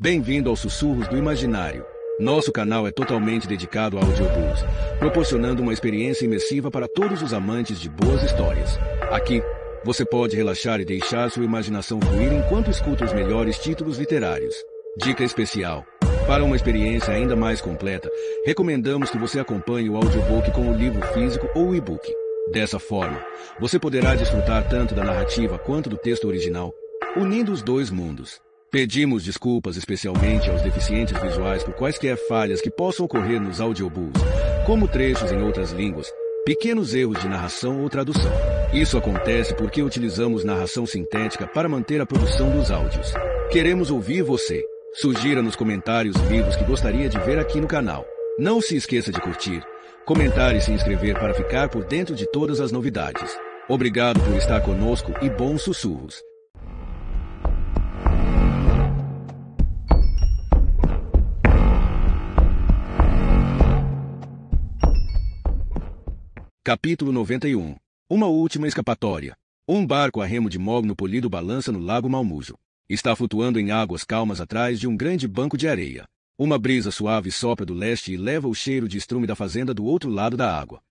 Bem-vindo aos Sussurros do Imaginário. Nosso canal é totalmente dedicado a audiobooks, proporcionando uma experiência imersiva para todos os amantes de boas histórias. Aqui, você pode relaxar e deixar sua imaginação fluir enquanto escuta os melhores títulos literários. Dica especial: para uma experiência ainda mais completa, recomendamos que você acompanhe o audiobook com o livro físico ou o e-book. Dessa forma, você poderá desfrutar tanto da narrativa quanto do texto original, unindo os dois mundos. Pedimos desculpas especialmente aos deficientes visuais por quaisquer falhas que possam ocorrer nos audiobooks, como trechos em outras línguas, pequenos erros de narração ou tradução. Isso acontece porque utilizamos narração sintética para manter a produção dos áudios. Queremos ouvir você. Sugira nos comentários livros que gostaria de ver aqui no canal. Não se esqueça de curtir, comentar e se inscrever para ficar por dentro de todas as novidades. Obrigado por estar conosco e bons sussurros. Capítulo 91. Uma última escapatória. Um barco a remo de mogno polido balança no lago Malmujo. Está flutuando em águas calmas atrás de um grande banco de areia. Uma brisa suave sopra do leste e leva o cheiro de estrume da fazenda do outro lado da água.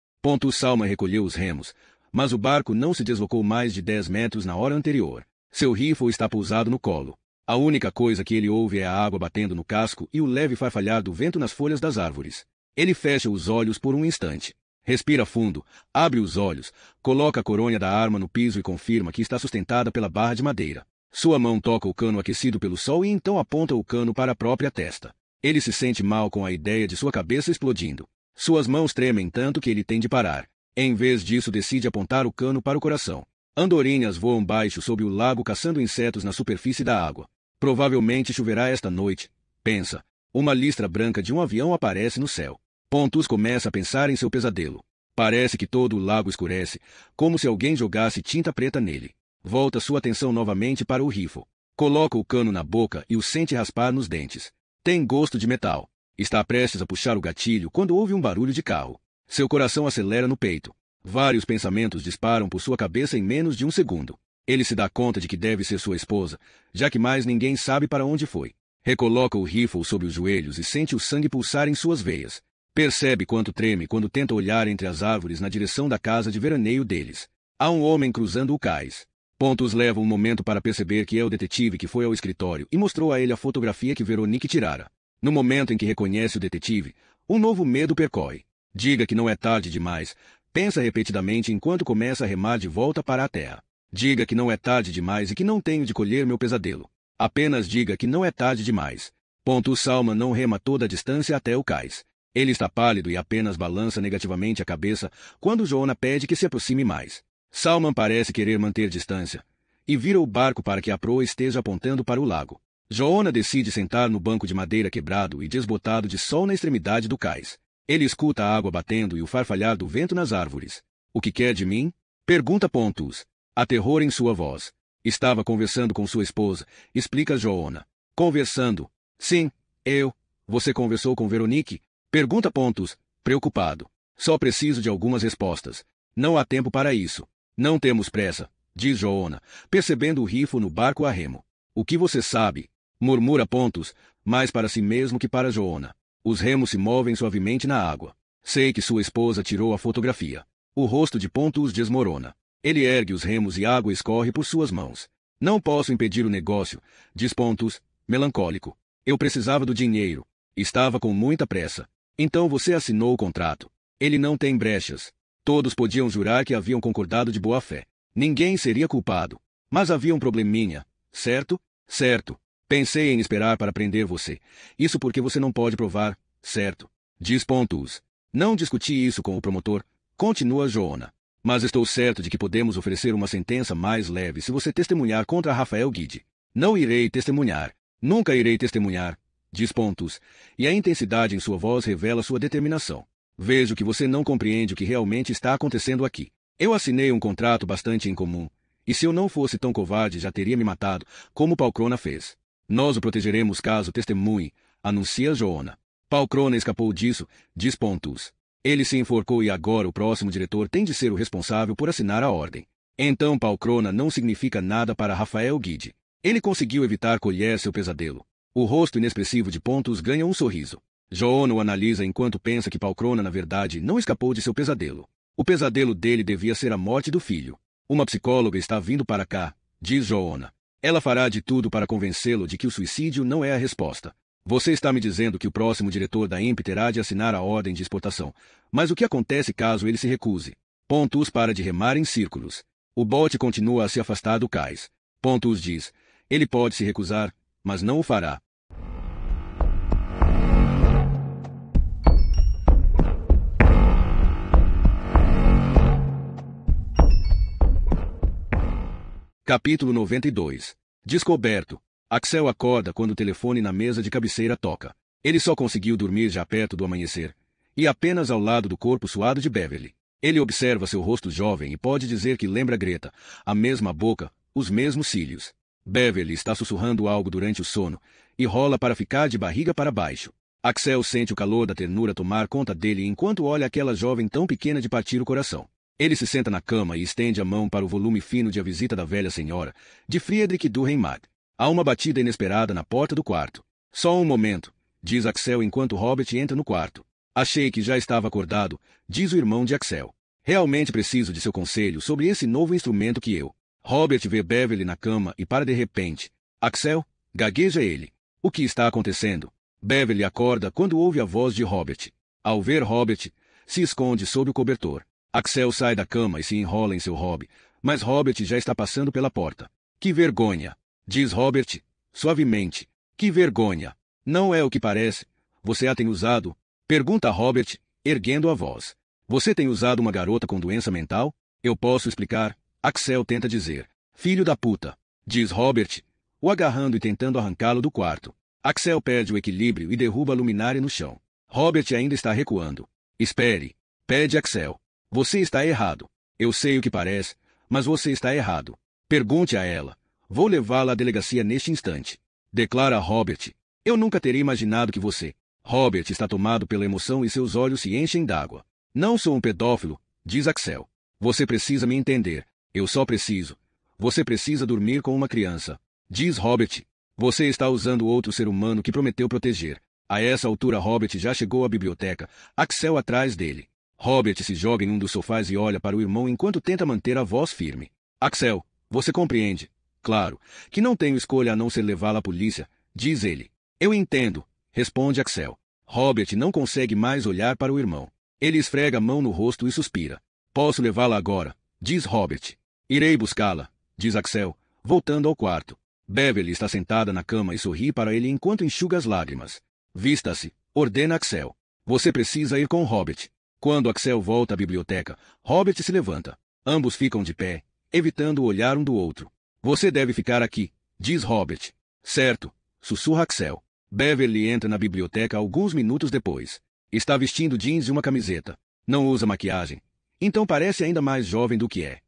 Salma recolheu os remos, mas o barco não se deslocou mais de 10 metros na hora anterior. Seu rifle está pousado no colo. A única coisa que ele ouve é a água batendo no casco e o leve farfalhar do vento nas folhas das árvores. Ele fecha os olhos por um instante. Respira fundo, abre os olhos, coloca a coronha da arma no piso e confirma que está sustentada pela barra de madeira. Sua mão toca o cano aquecido pelo sol e então aponta o cano para a própria testa. Ele se sente mal com a ideia de sua cabeça explodindo. Suas mãos tremem tanto que ele tem de parar. Em vez disso, decide apontar o cano para o coração. Andorinhas voam baixo sob o lago caçando insetos na superfície da água. Provavelmente choverá esta noite, pensa. Uma listra branca de um avião aparece no céu. Começa a pensar em seu pesadelo. Parece que todo o lago escurece, como se alguém jogasse tinta preta nele. Volta sua atenção novamente para o rifle. Coloca o cano na boca e o sente raspar nos dentes. Tem gosto de metal. Está prestes a puxar o gatilho quando ouve um barulho de carro. Seu coração acelera no peito. Vários pensamentos disparam por sua cabeça em menos de um segundo. Ele se dá conta de que deve ser sua esposa, já que mais ninguém sabe para onde foi. Recoloca o rifle sobre os joelhos e sente o sangue pulsar em suas veias. Percebe quanto treme quando tenta olhar entre as árvores na direção da casa de veraneio deles. Há um homem cruzando o cais. Leva um momento para perceber que é o detetive que foi ao escritório e mostrou a ele a fotografia que Veronique tirara. No momento em que reconhece o detetive, um novo medo percorre. Diga que não é tarde demais. Pensa repetidamente enquanto começa a remar de volta para a terra. Diga que não é tarde demais e que não tenho de colher meu pesadelo. Apenas diga que não é tarde demais. Salma não rema toda a distância até o cais. Ele está pálido e apenas balança negativamente a cabeça quando Joanna pede que se aproxime mais. Salman parece querer manter distância e vira o barco para que a proa esteja apontando para o lago. Joanna decide sentar no banco de madeira quebrado e desbotado de sol na extremidade do cais. Ele escuta a água batendo e o farfalhar do vento nas árvores. O que quer de mim? Pergunta. Há terror em sua voz. Estava conversando com sua esposa, explica Joanna. Conversando? Sim, eu. Você conversou com Veronique? Pergunta. Preocupado. Só preciso de algumas respostas. Não há tempo para isso. Não temos pressa, diz Joanna, percebendo o rifle no barco a remo. O que você sabe? Murmura. Mais para si mesmo que para Joanna. Os remos se movem suavemente na água. Sei que sua esposa tirou a fotografia. O rosto de desmorona. Ele ergue os remos e a água escorre por suas mãos. Não posso impedir o negócio, diz melancólico. Eu precisava do dinheiro. Estava com muita pressa. Então você assinou o contrato. Ele não tem brechas. Todos podiam jurar que haviam concordado de boa fé. Ninguém seria culpado. Mas havia um probleminha, certo? Certo. Pensei em esperar para prender você. Isso porque você não pode provar, certo? Diz. Não discuti isso com o promotor, continua Joanna. Mas estou certo de que podemos oferecer uma sentença mais leve se você testemunhar contra Rafael Guide. Não irei testemunhar. Nunca irei testemunhar, diz. E a intensidade em sua voz revela sua determinação. Vejo que você não compreende o que realmente está acontecendo aqui. Eu assinei um contrato bastante incomum, e se eu não fosse tão covarde já teria me matado, como Palcrona fez. Nós o protegeremos caso testemunhe, anuncia Joanna. Palcrona escapou disso, diz. Ele se enforcou e agora o próximo diretor tem de ser o responsável por assinar a ordem. Então Palcrona não significa nada para Rafael Guide. Ele conseguiu evitar colher seu pesadelo. O rosto inexpressivo de Pontus ganha um sorriso. Joanna o analisa enquanto pensa que Palcrona na verdade não escapou de seu pesadelo. O pesadelo dele devia ser a morte do filho. Uma psicóloga está vindo para cá, diz Joanna. Ela fará de tudo para convencê-lo de que o suicídio não é a resposta. Você está me dizendo que o próximo diretor da INPE terá de assinar a ordem de exportação. Mas o que acontece caso ele se recuse? Pontus para de remar em círculos. O bote continua a se afastar do cais. Pontus diz. Ele pode se recusar, mas não o fará. Capítulo 92. Descoberto. Axel acorda quando o telefone na mesa de cabeceira toca. Ele só conseguiu dormir já perto do amanhecer, e apenas ao lado do corpo suado de Beverly. Ele observa seu rosto jovem e pode dizer que lembra Greta, a mesma boca, os mesmos cílios. Beverly está sussurrando algo durante o sono, e rola para ficar de barriga para baixo. Axel sente o calor da ternura tomar conta dele enquanto olha aquela jovem tão pequena de partir o coração. Ele se senta na cama e estende a mão para o volume fino de A Visita da Velha Senhora, de Friedrich Dürrenmatt. Há uma batida inesperada na porta do quarto. Só um momento, diz Axel enquanto Robert entra no quarto. Achei que já estava acordado, diz o irmão de Axel. Realmente preciso de seu conselho sobre esse novo instrumento que eu. Robert vê Beverly na cama e para de repente. Axel, gagueja ele. O que está acontecendo? Beverly acorda quando ouve a voz de Robert. Ao ver Robert, se esconde sob o cobertor. Axel sai da cama e se enrola em seu hobby, mas Robert já está passando pela porta. Que vergonha! Diz Robert, suavemente. Que vergonha! Não é o que parece. Você a tem usado? Pergunta Robert, erguendo a voz. Você tem usado uma garota com doença mental? Eu posso explicar. Axel tenta dizer. Filho da puta. Diz Robert, o agarrando e tentando arrancá-lo do quarto. Axel perde o equilíbrio e derruba a luminária no chão. Robert ainda está recuando. Espere. Pede Axel. Você está errado. Eu sei o que parece, mas você está errado. Pergunte a ela. Vou levá-la à delegacia neste instante. Declara Robert. Eu nunca teria imaginado que você... Robert está tomado pela emoção e seus olhos se enchem d'água. Não sou um pedófilo, diz Axel. Você precisa me entender. Eu só preciso. Você precisa dormir com uma criança. Diz Robert. Você está usando outro ser humano que prometeu proteger. A essa altura Robert já chegou à biblioteca, Axel atrás dele. Robert se joga em um dos sofás e olha para o irmão enquanto tenta manter a voz firme. Axel, você compreende? Claro, que não tenho escolha a não ser levá-la à polícia, diz ele. Eu entendo, responde Axel. Robert não consegue mais olhar para o irmão. Ele esfrega a mão no rosto e suspira. Posso levá-la agora, diz Robert. Irei buscá-la, diz Axel, voltando ao quarto. Beverly está sentada na cama e sorri para ele enquanto enxuga as lágrimas. Vista-se, ordena Axel. Você precisa ir com Robert. Quando Axel volta à biblioteca, Robert se levanta. Ambos ficam de pé, evitando o olhar um do outro. Você deve ficar aqui, diz Robert. Certo, sussurra Axel. Beverly entra na biblioteca alguns minutos depois. Está vestindo jeans e uma camiseta. Não usa maquiagem. Então parece ainda mais jovem do que é.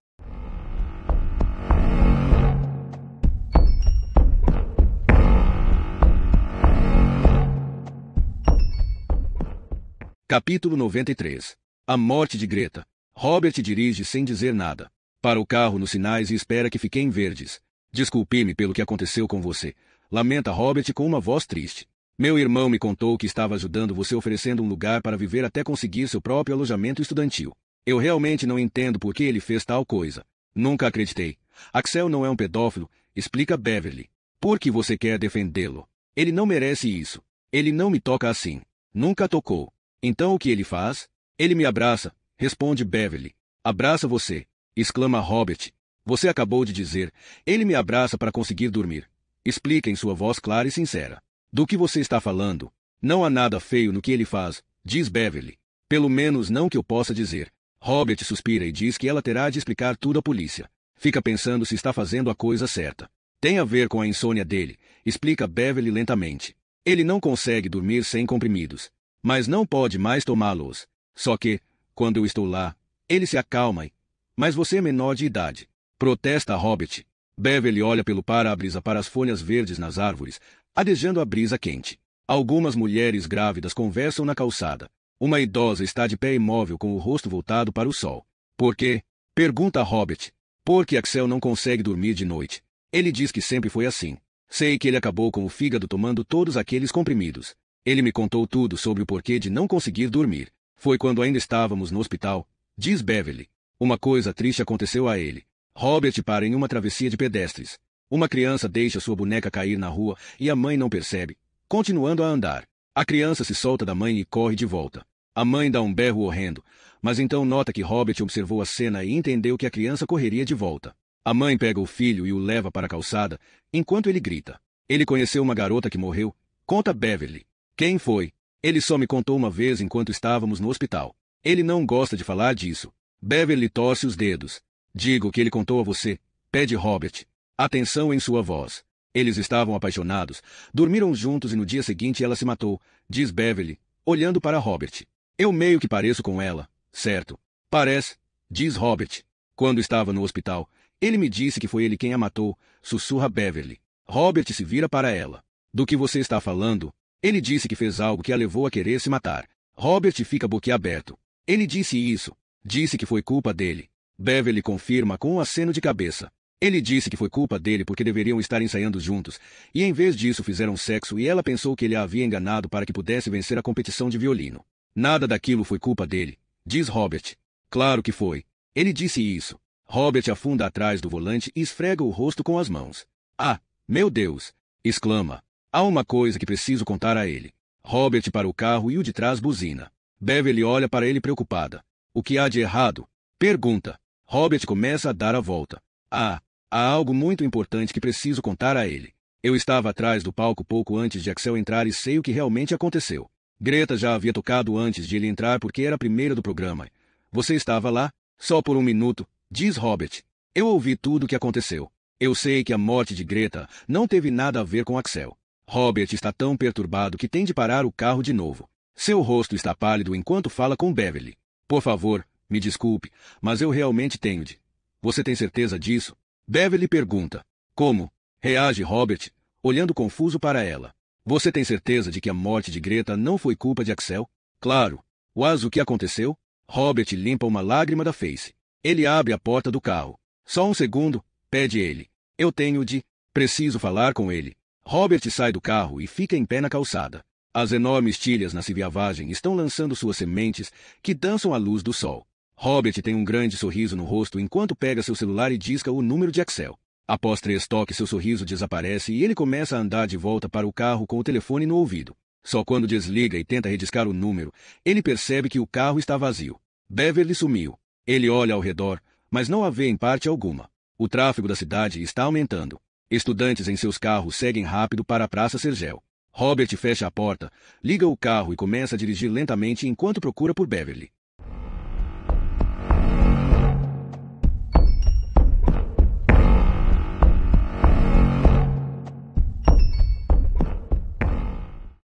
Capítulo 93. A morte de Greta. Robert dirige sem dizer nada. Para o carro nos sinais e espera que fiquem verdes. Desculpe-me pelo que aconteceu com você. Lamenta Robert com uma voz triste. Meu irmão me contou que estava ajudando você oferecendo um lugar para viver até conseguir seu próprio alojamento estudantil. Eu realmente não entendo por que ele fez tal coisa. Nunca acreditei. Axel não é um pedófilo, explica Beverly. Por que você quer defendê-lo? Ele não merece isso. Ele não me toca assim. Nunca tocou. Então o que ele faz? Ele me abraça, responde Beverly. Abraça você, exclama Robert. Você acabou de dizer, ele me abraça para conseguir dormir. Explica em sua voz clara e sincera. Do que você está falando? Não há nada feio no que ele faz, diz Beverly. Pelo menos não que eu possa dizer. Robert suspira e diz que ela terá de explicar tudo à polícia. Fica pensando se está fazendo a coisa certa. Tem a ver com a insônia dele, explica Beverly lentamente. Ele não consegue dormir sem comprimidos, mas não pode mais tomá-los. Só que, quando eu estou lá, ele se acalma e... Mas você é menor de idade. Protesta Robert. Beverly olha pelo para-brisa para as folhas verdes nas árvores, adejando a brisa quente. Algumas mulheres grávidas conversam na calçada. Uma idosa está de pé imóvel com o rosto voltado para o sol. Por quê? Pergunta Robert. Porque Axel não consegue dormir de noite. Ele diz que sempre foi assim. Sei que ele acabou com o fígado tomando todos aqueles comprimidos. Ele me contou tudo sobre o porquê de não conseguir dormir. Foi quando ainda estávamos no hospital, diz Beverly. Uma coisa triste aconteceu a ele. Robert para em uma travessia de pedestres. Uma criança deixa sua boneca cair na rua e a mãe não percebe, continuando a andar. A criança se solta da mãe e corre de volta. A mãe dá um berro horrendo, mas então nota que Robert observou a cena e entendeu que a criança correria de volta. A mãe pega o filho e o leva para a calçada, enquanto ele grita. Ele conheceu uma garota que morreu, conta Beverly. Quem foi? Ele só me contou uma vez enquanto estávamos no hospital. Ele não gosta de falar disso. Beverly torce os dedos. Digo que ele contou a você, pede Robert. Atenção em sua voz. Eles estavam apaixonados, dormiram juntos e no dia seguinte ela se matou, diz Beverly, olhando para Robert. Eu meio que pareço com ela, certo? Parece, diz Robert. Quando estava no hospital, ele me disse que foi ele quem a matou, sussurra Beverly. Robert se vira para ela. Do que você está falando? Ele disse que fez algo que a levou a querer se matar. Robert fica boquiaberto. Ele disse isso. Disse que foi culpa dele. Beverly confirma com um aceno de cabeça. Ele disse que foi culpa dele porque deveriam estar ensaiando juntos, e em vez disso fizeram sexo e ela pensou que ele a havia enganado para que pudesse vencer a competição de violino. Nada daquilo foi culpa dele, diz Robert. Claro que foi. Ele disse isso. Robert afunda atrás do volante e esfrega o rosto com as mãos. Ah, meu Deus! Exclama. Há uma coisa que preciso contar a ele. Robert para o carro e o de trás buzina. Beverly olha para ele preocupada. O que há de errado? Pergunta. Robert começa a dar a volta. Há algo muito importante que preciso contar a ele. Eu estava atrás do palco pouco antes de Axel entrar e sei o que realmente aconteceu. Greta já havia tocado antes de ele entrar porque era a primeira do programa. Você estava lá? Só por um minuto, diz Robert. Eu ouvi tudo o que aconteceu. Eu sei que a morte de Greta não teve nada a ver com Axel. Robert está tão perturbado que tem de parar o carro de novo. Seu rosto está pálido enquanto fala com Beverly. Por favor, me desculpe, mas eu realmente tenho de. Você tem certeza disso? Beverly pergunta. Como? Reage Robert, olhando confuso para ela. Você tem certeza de que a morte de Greta não foi culpa de Axel? Claro. Mas o que aconteceu? Robert limpa uma lágrima da face. Ele abre a porta do carro. Só um segundo, pede ele. Eu tenho de. Preciso falar com ele. Robert sai do carro e fica em pé na calçada. As enormes tilhas na civiavagem estão lançando suas sementes, que dançam à luz do sol. Robert tem um grande sorriso no rosto enquanto pega seu celular e disca o número de Axel. Após 3 toques, seu sorriso desaparece e ele começa a andar de volta para o carro com o telefone no ouvido. Só quando desliga e tenta rediscar o número, ele percebe que o carro está vazio. Beverly sumiu. Ele olha ao redor, mas não a vê em parte alguma. O tráfego da cidade está aumentando. Estudantes em seus carros seguem rápido para a Praça Sergel. Robert fecha a porta, liga o carro e começa a dirigir lentamente enquanto procura por Beverly.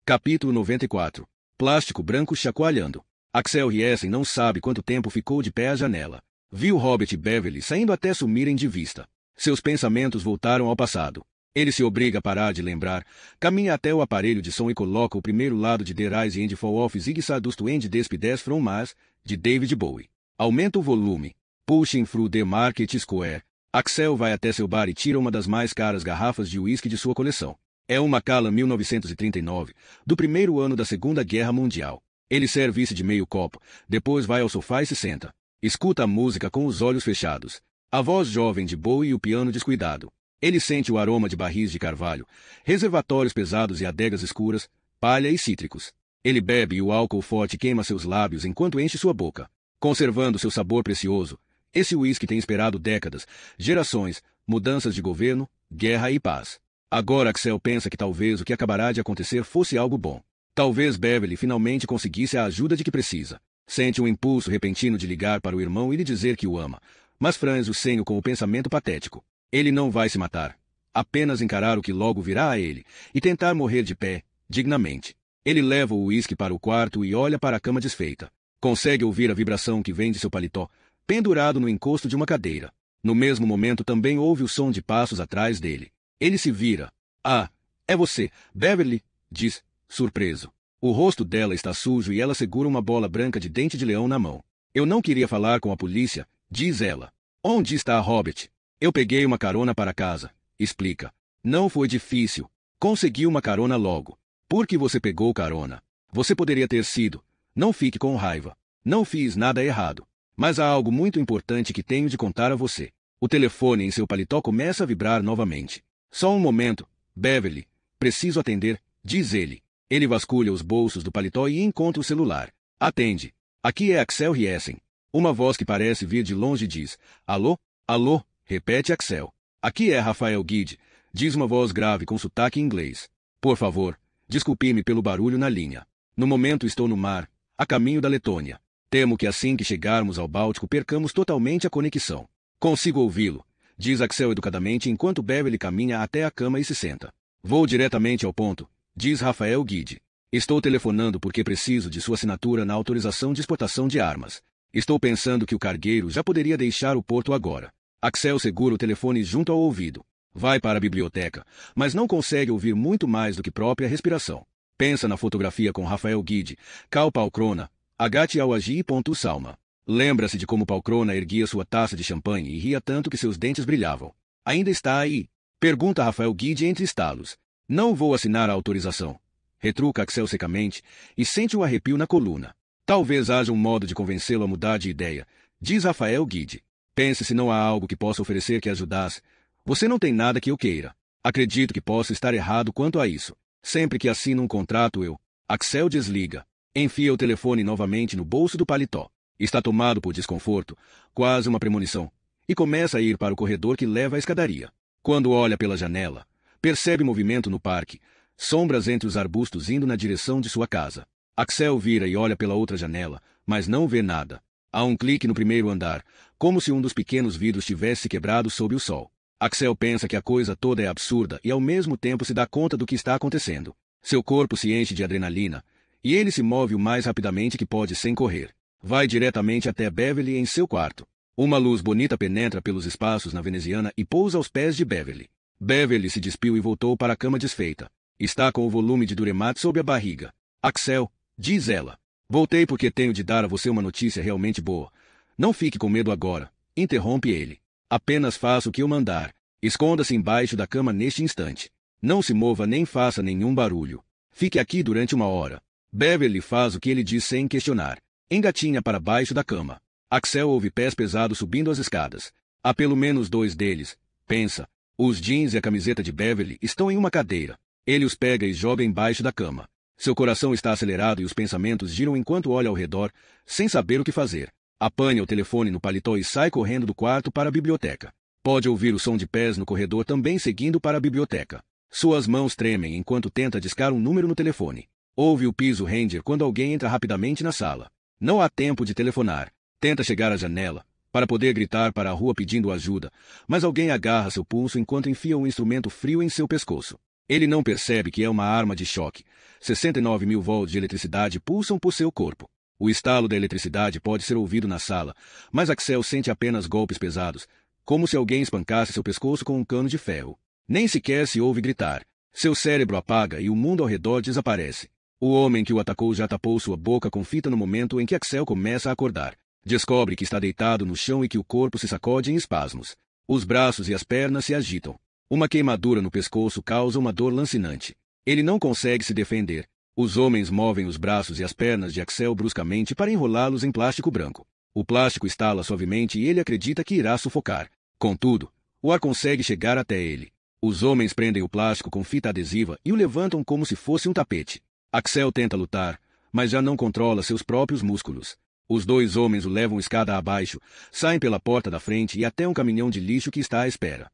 Capítulo 94. Plástico branco chacoalhando. Axel Riesen não sabe quanto tempo ficou de pé à janela. Viu Robert e Beverly saindo até sumirem de vista. Seus pensamentos voltaram ao passado. Ele se obriga a parar de lembrar, caminha até o aparelho de som e coloca o primeiro lado de The Rise and Fall of Ziggy Stardust and the Speed from Mars, de David Bowie. Aumenta o volume. Pushing through the Market Square. Axel vai até seu bar e tira uma das mais caras garrafas de uísque de sua coleção. É uma Macallan 1939, do primeiro ano da Segunda Guerra Mundial. Ele serve isso de meio copo, depois vai ao sofá e se senta. Escuta a música com os olhos fechados. A voz jovem de Bowie e o piano descuidado. Ele sente o aroma de barris de carvalho, reservatórios pesados e adegas escuras, palha e cítricos. Ele bebe e o álcool forte queima seus lábios enquanto enche sua boca. Conservando seu sabor precioso, esse uísque tem esperado décadas, gerações, mudanças de governo, guerra e paz. Agora Axel pensa que talvez o que acabará de acontecer fosse algo bom. Talvez Beverly finalmente conseguisse a ajuda de que precisa. Sente um impulso repentino de ligar para o irmão e lhe dizer que o ama, mas franze o senho com o pensamento patético. Ele não vai se matar. Apenas encarar o que logo virá a ele, e tentar morrer de pé, dignamente. Ele leva o uísque para o quarto e olha para a cama desfeita. Consegue ouvir a vibração que vem de seu paletó, pendurado no encosto de uma cadeira. No mesmo momento também ouve o som de passos atrás dele. Ele se vira. Ah, é você, Beverly, diz, surpreso. O rosto dela está sujo e ela segura uma bola branca de dente de leão na mão. Eu não queria falar com a polícia, diz ela. Onde está Robert? Eu peguei uma carona para casa, explica. Não foi difícil. Consegui uma carona logo. Por que você pegou carona? Você poderia ter sido. Não fique com raiva. Não fiz nada errado. Mas há algo muito importante que tenho de contar a você. O telefone em seu paletó começa a vibrar novamente. Só um momento, Beverly. Preciso atender, diz ele. Ele vasculha os bolsos do paletó e encontra o celular. Atende. Aqui é Axel Riesen. Uma voz que parece vir de longe diz: Alô? Alô? Repete Axel. Aqui é Rafael Guide, diz uma voz grave com sotaque inglês. Por favor, desculpe-me pelo barulho na linha. No momento estou no mar, a caminho da Letônia. Temo que assim que chegarmos ao Báltico percamos totalmente a conexão. Consigo ouvi-lo, diz Axel educadamente enquanto Beverly caminha até a cama e se senta. Vou diretamente ao ponto, diz Rafael Guide. Estou telefonando porque preciso de sua assinatura na autorização de exportação de armas. Estou pensando que o cargueiro já poderia deixar o porto agora. Axel segura o telefone junto ao ouvido. Vai para a biblioteca, mas não consegue ouvir muito mais do que própria respiração. Pensa na fotografia com Rafael Guide, Cal Palcrona, Agate Awagi e Salma. Lembra-se de como Palcrona erguia sua taça de champanhe e ria tanto que seus dentes brilhavam. Ainda está aí? Pergunta Rafael Guide entre estalos. Não vou assinar a autorização. Retruca Axel secamente e sente um arrepio na coluna. Talvez haja um modo de convencê-lo a mudar de ideia, diz Rafael Guide. Pense se não há algo que possa oferecer que ajudasse. Você não tem nada que eu queira. Acredito que possa estar errado quanto a isso. Sempre que assino um contrato eu... Axel desliga. Enfia o telefone novamente no bolso do paletó. Está tomado por desconforto, quase uma premonição, e começa a ir para o corredor que leva à escadaria. Quando olha pela janela, percebe movimento no parque, sombras entre os arbustos indo na direção de sua casa. Axel vira e olha pela outra janela, mas não vê nada. Há um clique no primeiro andar, como se um dos pequenos vidros tivesse quebrado sob o sol. Axel pensa que a coisa toda é absurda e ao mesmo tempo se dá conta do que está acontecendo. Seu corpo se enche de adrenalina, e ele se move o mais rapidamente que pode sem correr. Vai diretamente até Beverly em seu quarto. Uma luz bonita penetra pelos espaços na veneziana e pousa aos pés de Beverly. Beverly se despiu e voltou para a cama desfeita. Está com o volume de Duremat sob a barriga. Axel, diz ela. Voltei porque tenho de dar a você uma notícia realmente boa. Não fique com medo agora. Interrompe ele. Apenas faça o que eu mandar. Esconda-se embaixo da cama neste instante. Não se mova nem faça nenhum barulho. Fique aqui durante 1 hora. Beverly faz o que ele diz sem questionar. Engatinha para baixo da cama. Axel ouve pés pesados subindo as escadas. Há pelo menos 2 deles. Pensa. Os jeans e a camiseta de Beverly estão em uma cadeira. Ele os pega e joga embaixo da cama. Seu coração está acelerado e os pensamentos giram enquanto olha ao redor, sem saber o que fazer. Apanha o telefone no paletó e sai correndo do quarto para a biblioteca. Pode ouvir o som de pés no corredor também seguindo para a biblioteca. Suas mãos tremem enquanto tenta discar um número no telefone. Ouve o piso ranger quando alguém entra rapidamente na sala. Não há tempo de telefonar. Tenta chegar à janela, para poder gritar para a rua pedindo ajuda, mas alguém agarra seu pulso enquanto enfia um instrumento frio em seu pescoço. Ele não percebe que é uma arma de choque. 69.000 volts de eletricidade pulsam por seu corpo. O estalo da eletricidade pode ser ouvido na sala, mas Axel sente apenas golpes pesados, como se alguém espancasse seu pescoço com um cano de ferro. Nem sequer se ouve gritar. Seu cérebro apaga e o mundo ao redor desaparece. O homem que o atacou já tapou sua boca com fita no momento em que Axel começa a acordar. Descobre que está deitado no chão e que o corpo se sacode em espasmos. Os braços e as pernas se agitam. Uma queimadura no pescoço causa uma dor lancinante. Ele não consegue se defender. Os homens movem os braços e as pernas de Axel bruscamente para enrolá-los em plástico branco. O plástico estala suavemente e ele acredita que irá sufocar. Contudo, o ar consegue chegar até ele. Os homens prendem o plástico com fita adesiva e o levantam como se fosse um tapete. Axel tenta lutar, mas já não controla seus próprios músculos. Os 2 homens o levam escada abaixo, saem pela porta da frente e até um caminhão de lixo que está à espera.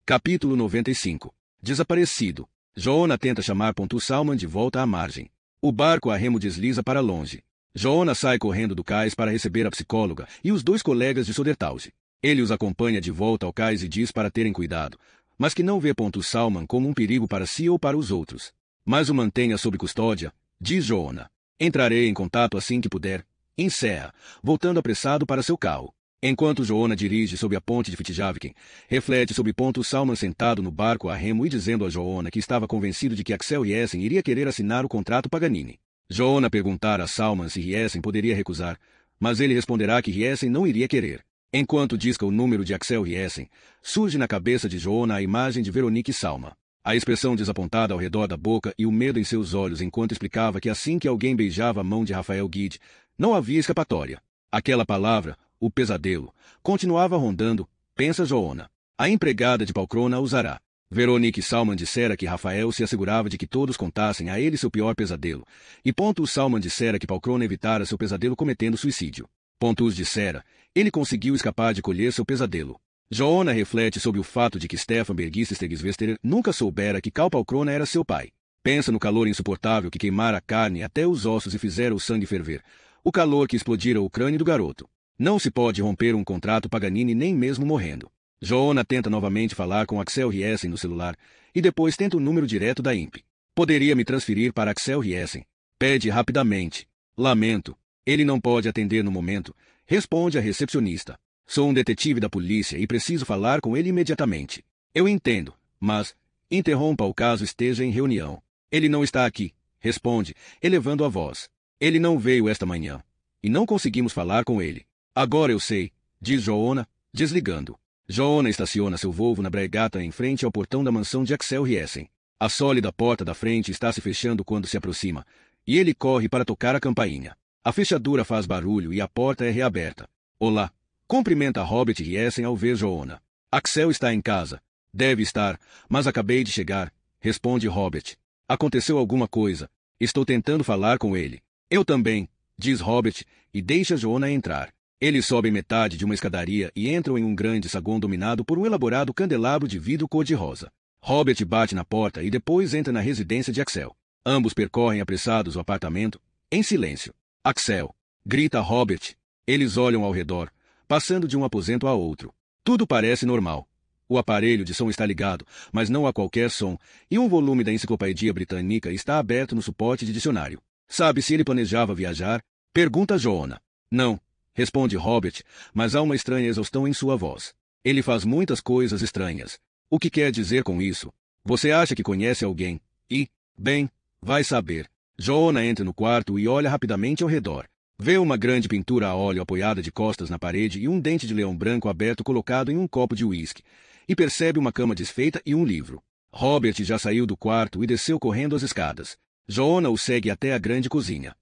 Capítulo 95. Desaparecido. Joanna tenta chamar Salman de volta à margem. O barco a remo desliza para longe. Joanna sai correndo do cais para receber a psicóloga e os 2 colegas de Sodertalje. Ele os acompanha de volta ao cais e diz para terem cuidado, mas que não vê Salman como um perigo para si ou para os outros. Mas o mantenha sob custódia, diz Joanna. Entrarei em contato assim que puder. Encerra, voltando apressado para seu carro. Enquanto Joanna dirige sob a ponte de Fitjavik, reflete sobre Salman sentado no barco a remo e dizendo a Joanna que estava convencido de que Axel Riesen iria querer assinar o contrato Paganini. Joona perguntara a Salman se Riessen poderia recusar, mas ele responderá que Riessen não iria querer. Enquanto disca o número de Axel Riessen, surge na cabeça de Joona a imagem de Veronique Salma. A expressão desapontada ao redor da boca e o medo em seus olhos enquanto explicava que assim que alguém beijava a mão de Rafael Guide, não havia escapatória. Aquela palavra, o pesadelo, continuava rondando, pensa Joona. A empregada de Palcrona a usará. Veronique Salman dissera que Rafael se assegurava de que todos contassem a ele seu pior pesadelo, e Pontus Salman dissera que Palcrona evitara seu pesadelo cometendo suicídio. Pontus dissera, ele conseguiu escapar de colher seu pesadelo. Joona reflete sobre o fato de que Stefan Bergistegsvesterer nunca soubera que Cal Palcrona era seu pai. Pensa no calor insuportável que queimara a carne até os ossos e fizera o sangue ferver. O calor que explodira o crânio do garoto. Não se pode romper um contrato Paganini nem mesmo morrendo. Joona tenta novamente falar com Axel Riessen no celular, e depois tenta o número direto da INPE. Poderia me transferir para Axel Riessen. Pede rapidamente. Lamento. Ele não pode atender no momento. Responde a recepcionista. Sou um detetive da polícia e preciso falar com ele imediatamente. Eu entendo, mas interrompa o caso esteja em reunião. Ele não está aqui, responde, elevando a voz. Ele não veio esta manhã. E não conseguimos falar com ele. Agora eu sei, diz Joona, desligando. Joona estaciona seu Volvo na Bregata em frente ao portão da mansão de Axel Riessen. A sólida porta da frente está se fechando quando se aproxima, e ele corre para tocar a campainha. A fechadura faz barulho e a porta é reaberta. Olá! Cumprimenta Robert Riessen ao ver Joona. Axel está em casa. Deve estar, mas acabei de chegar, responde Robert. Aconteceu alguma coisa. Estou tentando falar com ele. Eu também, diz Robert, e deixa Joona entrar. Eles sobem metade de uma escadaria e entram em um grande saguão dominado por um elaborado candelabro de vidro cor-de-rosa. Robert bate na porta e depois entra na residência de Axel. Ambos percorrem apressados o apartamento, em silêncio. Axel! Grita Robert. Eles olham ao redor, passando de um aposento a outro. Tudo parece normal. O aparelho de som está ligado, mas não há qualquer som, e um volume da Enciclopédia Britânica está aberto no suporte de dicionário. Sabe se ele planejava viajar? Pergunta Joona. Não, responde Robert, mas há uma estranha exaustão em sua voz. Ele faz muitas coisas estranhas. O que quer dizer com isso? Você acha que conhece alguém? E, bem, vai saber. Joona entra no quarto e olha rapidamente ao redor. Vê uma grande pintura a óleo apoiada de costas na parede e um dente de leão branco aberto colocado em um copo de uísque, e percebe uma cama desfeita e um livro. Robert já saiu do quarto e desceu correndo as escadas. Joona o segue até a grande cozinha.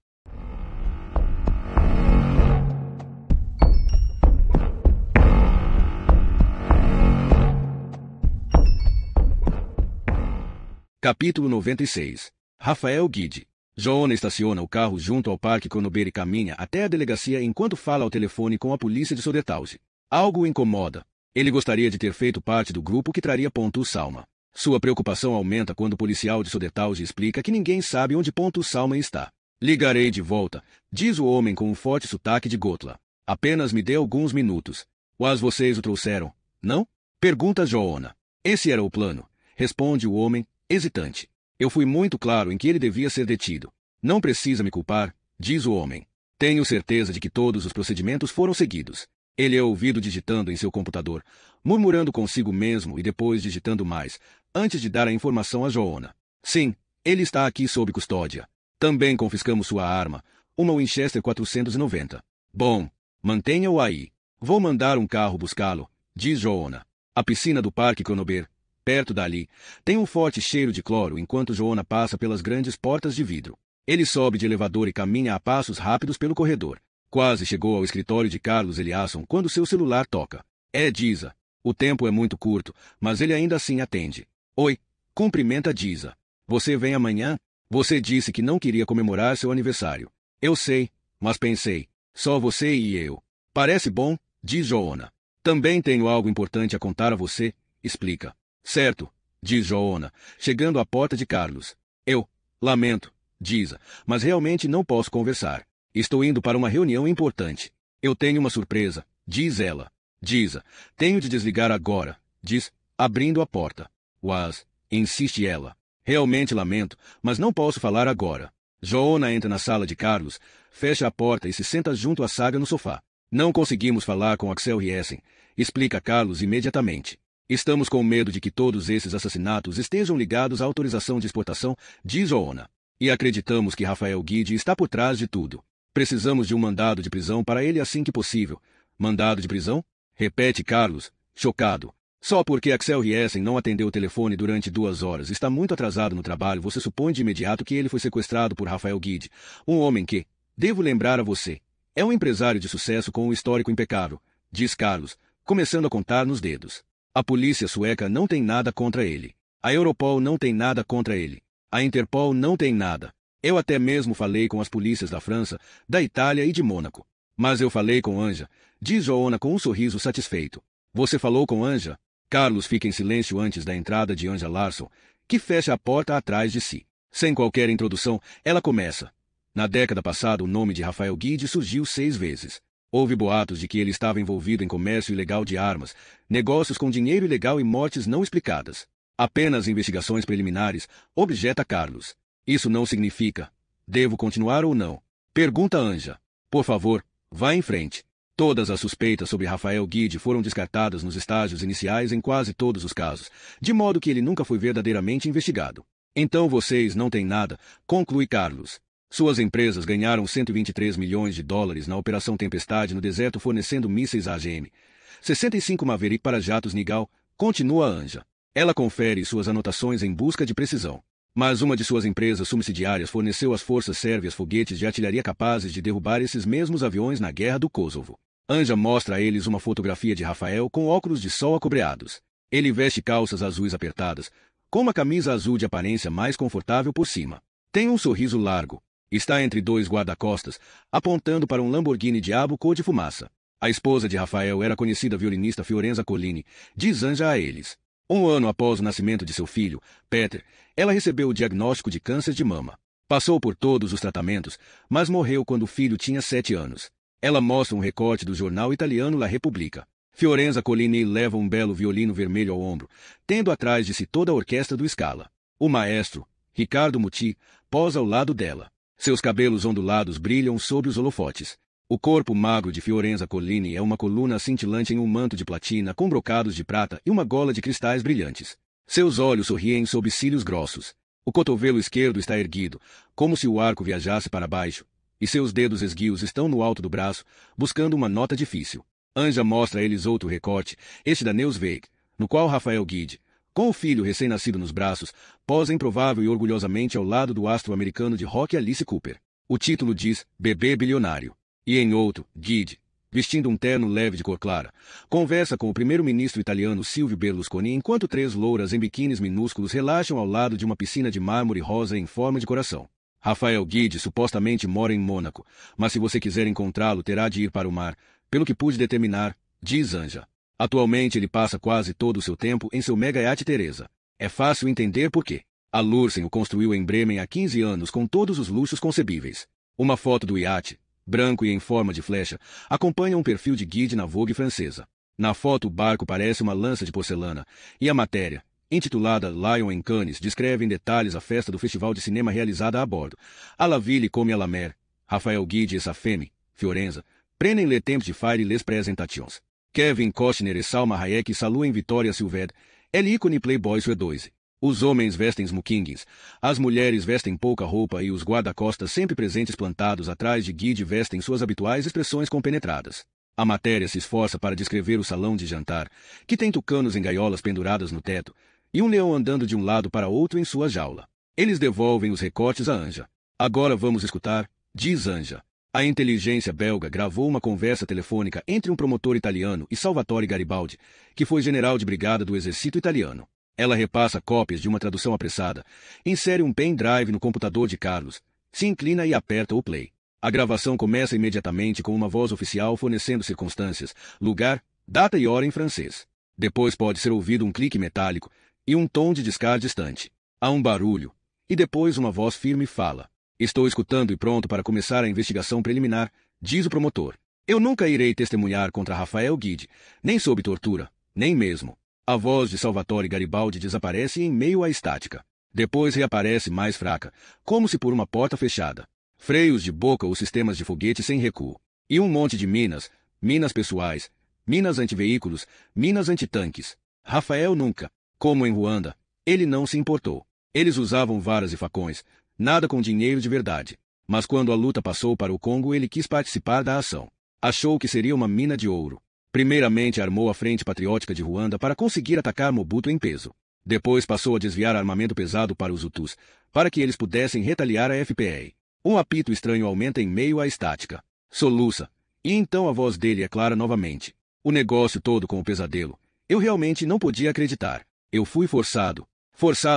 Capítulo 96. Rafael Guide. Joona estaciona o carro junto ao Parque Cronober e caminha até a delegacia enquanto fala ao telefone com a polícia de Sodertalje. Algo o incomoda. Ele gostaria de ter feito parte do grupo que traria Pontus Salma. Sua preocupação aumenta quando o policial de Sodertalje explica que ninguém sabe onde Pontus Salma está. Ligarei de volta, diz o homem com um forte sotaque de Gotland. Apenas me dê alguns minutos. Mas vocês o trouxeram, não? Pergunta Joona. Esse era o plano, responde o homem, hesitante. Eu fui muito claro em que ele devia ser detido. Não precisa me culpar, diz o homem. Tenho certeza de que todos os procedimentos foram seguidos. Ele é ouvido digitando em seu computador, murmurando consigo mesmo e depois digitando mais, antes de dar a informação a Joona. Sim, ele está aqui sob custódia. Também confiscamos sua arma, uma Winchester 490. Bom, mantenha-o aí. Vou mandar um carro buscá-lo, diz Joona. A piscina do Parque Cronober, perto dali, tem um forte cheiro de cloro enquanto Joona passa pelas grandes portas de vidro. Ele sobe de elevador e caminha a passos rápidos pelo corredor. Quase chegou ao escritório de Carlos Eliasson quando seu celular toca. É Diza. O tempo é muito curto, mas ele ainda assim atende. Oi, cumprimenta Diza. Você vem amanhã? Você disse que não queria comemorar seu aniversário. Eu sei, mas pensei. Só você e eu. Parece bom, diz Joona. Também tenho algo importante a contar a você, explica. Certo, diz Joona, chegando à porta de Carlos. Eu, lamento, Diza, mas realmente não posso conversar. Estou indo para uma reunião importante. Eu tenho uma surpresa, diz ela. Diza, tenho de desligar agora, diz, abrindo a porta. Was, insiste ela. Realmente lamento, mas não posso falar agora. Joona entra na sala de Carlos, fecha a porta e se senta junto à saga no sofá. Não conseguimos falar com Axel Riessen, explica Carlos imediatamente. Estamos com medo de que todos esses assassinatos estejam ligados à autorização de exportação, diz Joona. E acreditamos que Rafael Guide está por trás de tudo. Precisamos de um mandado de prisão para ele assim que possível. Mandado de prisão? Repete Carlos, chocado. Só porque Axel Riesen não atendeu o telefone durante 2 horas, está muito atrasado no trabalho, você supõe de imediato que ele foi sequestrado por Rafael Guide, um homem que, devo lembrar a você, é um empresário de sucesso com um histórico impecável, diz Carlos, começando a contar nos dedos. A polícia sueca não tem nada contra ele. A Europol não tem nada contra ele. A Interpol não tem nada. Eu até mesmo falei com as polícias da França, da Itália e de Mônaco. Mas eu falei com Anja, diz Joana com um sorriso satisfeito. Você falou com Anja? Carlos fica em silêncio antes da entrada de Anja Larsson, que fecha a porta atrás de si. Sem qualquer introdução, ela começa. Na década passada, o nome de Rafael Guide surgiu 6 vezes. Houve boatos de que ele estava envolvido em comércio ilegal de armas, negócios com dinheiro ilegal e mortes não explicadas. Apenas investigações preliminares, objeta Carlos. Isso não significa. Devo continuar ou não? Pergunta Anja. Por favor, vá em frente. Todas as suspeitas sobre Rafael Guide foram descartadas nos estágios iniciais em quase todos os casos, de modo que ele nunca foi verdadeiramente investigado. Então vocês não têm nada, conclui Carlos. Suas empresas ganharam 123 milhões de dólares na Operação Tempestade no deserto fornecendo mísseis AGM. 65 Maverick para jatos Nigal, continua Anja. Ela confere suas anotações em busca de precisão. Mas uma de suas empresas subsidiárias forneceu às forças sérvias foguetes de artilharia capazes de derrubar esses mesmos aviões na Guerra do Kosovo. Anja mostra a eles uma fotografia de Rafael com óculos de sol acobreados. Ele veste calças azuis apertadas, com uma camisa azul de aparência mais confortável por cima. Tem um sorriso largo. Está entre 2 guarda-costas, apontando para um Lamborghini Diabo cor de fumaça. A esposa de Rafael era a conhecida violinista Fiorenza Collini, diz Anja a eles. 1 ano após o nascimento de seu filho, Peter, ela recebeu o diagnóstico de câncer de mama. Passou por todos os tratamentos, mas morreu quando o filho tinha 7 anos. Ela mostra um recorte do jornal italiano La Repubblica. Fiorenza Collini leva um belo violino vermelho ao ombro, tendo atrás de si toda a orquestra do Scala. O maestro, Riccardo Muti, posa ao lado dela. Seus cabelos ondulados brilham sob os holofotes. O corpo magro de Fiorenza Collini é uma coluna cintilante em um manto de platina com brocados de prata e uma gola de cristais brilhantes. Seus olhos sorriem sob cílios grossos. O cotovelo esquerdo está erguido, como se o arco viajasse para baixo, e seus dedos esguios estão no alto do braço, buscando uma nota difícil. Anja mostra a eles outro recorte, este da Newsweek, no qual Rafael Guide, com o filho recém-nascido nos braços, posa improvável e orgulhosamente ao lado do astro americano de rock Alice Cooper. O título diz Bebê Bilionário. E em outro, Guide, vestindo um terno leve de cor clara, conversa com o primeiro-ministro italiano Silvio Berlusconi enquanto 3 louras em biquínis minúsculos relaxam ao lado de uma piscina de mármore rosa em forma de coração. Rafael Guide supostamente mora em Mônaco, mas se você quiser encontrá-lo terá de ir para o mar, pelo que pude determinar, diz Anja. Atualmente ele passa quase todo o seu tempo em seu mega iate Teresa. É fácil entender por quê. A Lursen o construiu em Bremen há 15 anos com todos os luxos concebíveis. Uma foto do iate, branco e em forma de flecha, acompanha um perfil de Guide na Vogue francesa. Na foto o barco parece uma lança de porcelana, e a matéria, intitulada Lion em Cannes, descreve em detalhes a festa do festival de cinema realizada a bordo. A la ville comme à la mer, Rafael Guide e sa femme, Fiorenza, prennent le temps de faire les présentations. Kevin Costner e Salma Hayek saluem Victoria Silved, elle ícone Playboy suédoise. Os homens vestem smokings, as mulheres vestem pouca roupa e os guarda-costas sempre presentes plantados atrás de Guide vestem suas habituais expressões compenetradas. A matéria se esforça para descrever o salão de jantar, que tem tucanos em gaiolas penduradas no teto, e um leão andando de um lado para outro em sua jaula. Eles devolvem os recortes a Anja. Agora vamos escutar, diz Anja. A inteligência belga gravou uma conversa telefônica entre um promotor italiano e Salvatore Garibaldi, que foi general de brigada do exército italiano. Ela repassa cópias de uma tradução apressada, insere um pendrive no computador de Carlos, se inclina e aperta o play. A gravação começa imediatamente com uma voz oficial fornecendo circunstâncias, lugar, data e hora em francês. Depois pode ser ouvido um clique metálico e um tom de descar distante. Há um barulho, e depois uma voz firme fala. Estou escutando e pronto para começar a investigação preliminar, diz o promotor. Eu nunca irei testemunhar contra Rafael Guide, nem sob tortura, nem mesmo. A voz de Salvatore Garibaldi desaparece em meio à estática. Depois reaparece mais fraca, como se por uma porta fechada. Freios de boca ou sistemas de foguete sem recuo. E um monte de minas, minas pessoais, minas antiveículos, minas antitanques. Rafael nunca, como em Ruanda, ele não se importou. Eles usavam varas e facões, Nada com dinheiro de verdade. Mas quando a luta passou para o Congo, ele quis participar da ação. Achou que seria uma mina de ouro. Primeiramente armou a Frente Patriótica de Ruanda para conseguir atacar Mobutu em peso. Depois passou a desviar armamento pesado para os Hutus, para que eles pudessem retaliar a FPR. Um apito estranho aumenta em meio à estática. Soluça. E então a voz dele é clara novamente. O negócio todo com o pesadelo. Eu realmente não podia acreditar. Eu fui forçado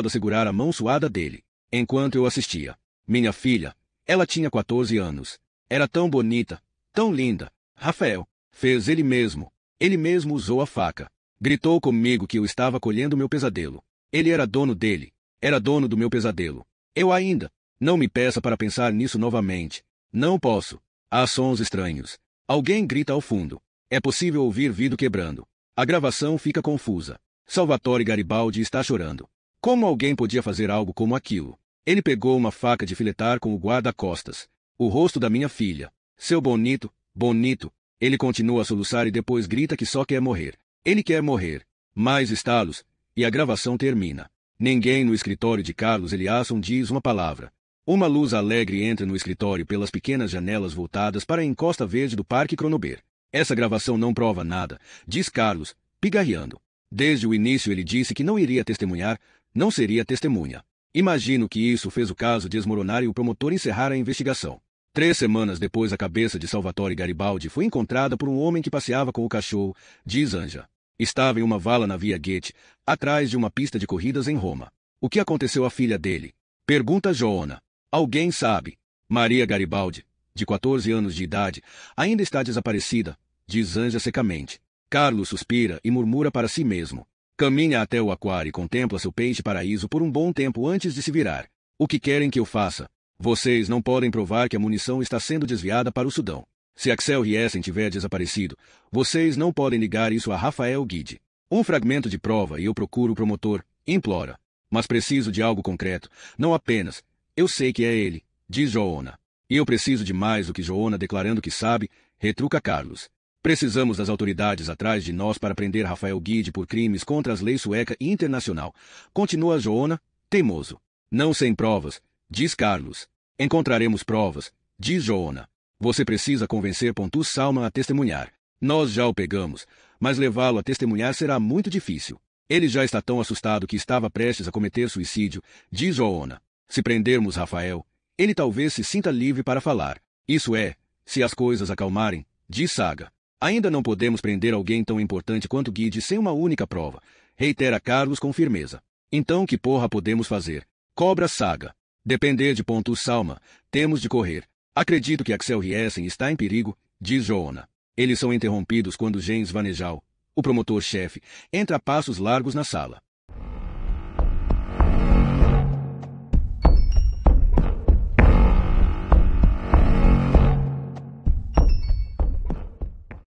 a segurar a mão suada dele, enquanto eu assistia. Minha filha, ela tinha 14 anos. Era tão bonita, tão linda. Rafael fez ele mesmo usou a faca. Gritou comigo que eu estava colhendo meu pesadelo. Ele era dono dele. Era dono do meu pesadelo. Eu ainda. Não me peça para pensar nisso novamente. Não posso. Há sons estranhos. Alguém grita ao fundo. É possível ouvir vidro quebrando. A gravação fica confusa. Salvatore Garibaldi está chorando. Como alguém podia fazer algo como aquilo? Ele pegou uma faca de filetar com o guarda-costas. O rosto da minha filha. Seu bonito, bonito. Ele continua a soluçar e depois grita que só quer morrer. Ele quer morrer. Mais estalos. E a gravação termina. Ninguém no escritório de Carlos Eliasson diz uma palavra. Uma luz alegre entra no escritório pelas pequenas janelas voltadas para a encosta verde do Parque Cronober. Essa gravação não prova nada, diz Carlos, pigarreando. Desde o início ele disse que não iria testemunhar, não seria testemunha. Imagino que isso fez o caso desmoronar e o promotor encerrar a investigação. 3 semanas depois, a cabeça de Salvatore Garibaldi foi encontrada por um homem que passeava com o cachorro, diz Anja. Estava em uma vala na Via Goethe, atrás de uma pista de corridas em Roma. O que aconteceu à filha dele? Pergunta Joana. Alguém sabe? Maria Garibaldi, de 14 anos de idade, ainda está desaparecida, diz Anja secamente. Carlos suspira e murmura para si mesmo. Caminha até o aquário e contempla seu peixe-paraíso por um bom tempo antes de se virar. O que querem que eu faça? Vocês não podem provar que a munição está sendo desviada para o Sudão. Se Axel Riesen tiver desaparecido, vocês não podem ligar isso a Rafael Guide. Um fragmento de prova e eu procuro o promotor, implora. Mas preciso de algo concreto, não apenas. Eu sei que é ele, diz Joana. E eu preciso de mais do que Joana declarando que sabe, retruca Carlos. Precisamos das autoridades atrás de nós para prender Rafael Guide por crimes contra as leis sueca e internacional. Continua Joana, teimoso. Não sem provas, diz Carlos. Encontraremos provas, diz Joana. Você precisa convencer Pontus Salman a testemunhar. Nós já o pegamos, mas levá-lo a testemunhar será muito difícil. Ele já está tão assustado que estava prestes a cometer suicídio, diz Joana. Se prendermos Rafael, ele talvez se sinta livre para falar. Isso é, se as coisas acalmarem, diz Saga. Ainda não podemos prender alguém tão importante quanto Guide sem uma única prova, reitera Carlos com firmeza. Então que porra podemos fazer? Cobra Saga. Depender de Pontus Salman, temos de correr. Acredito que Axel Riesen está em perigo, diz Joana. Eles são interrompidos quando Jens Vanejal, o promotor-chefe, entra a passos largos na sala.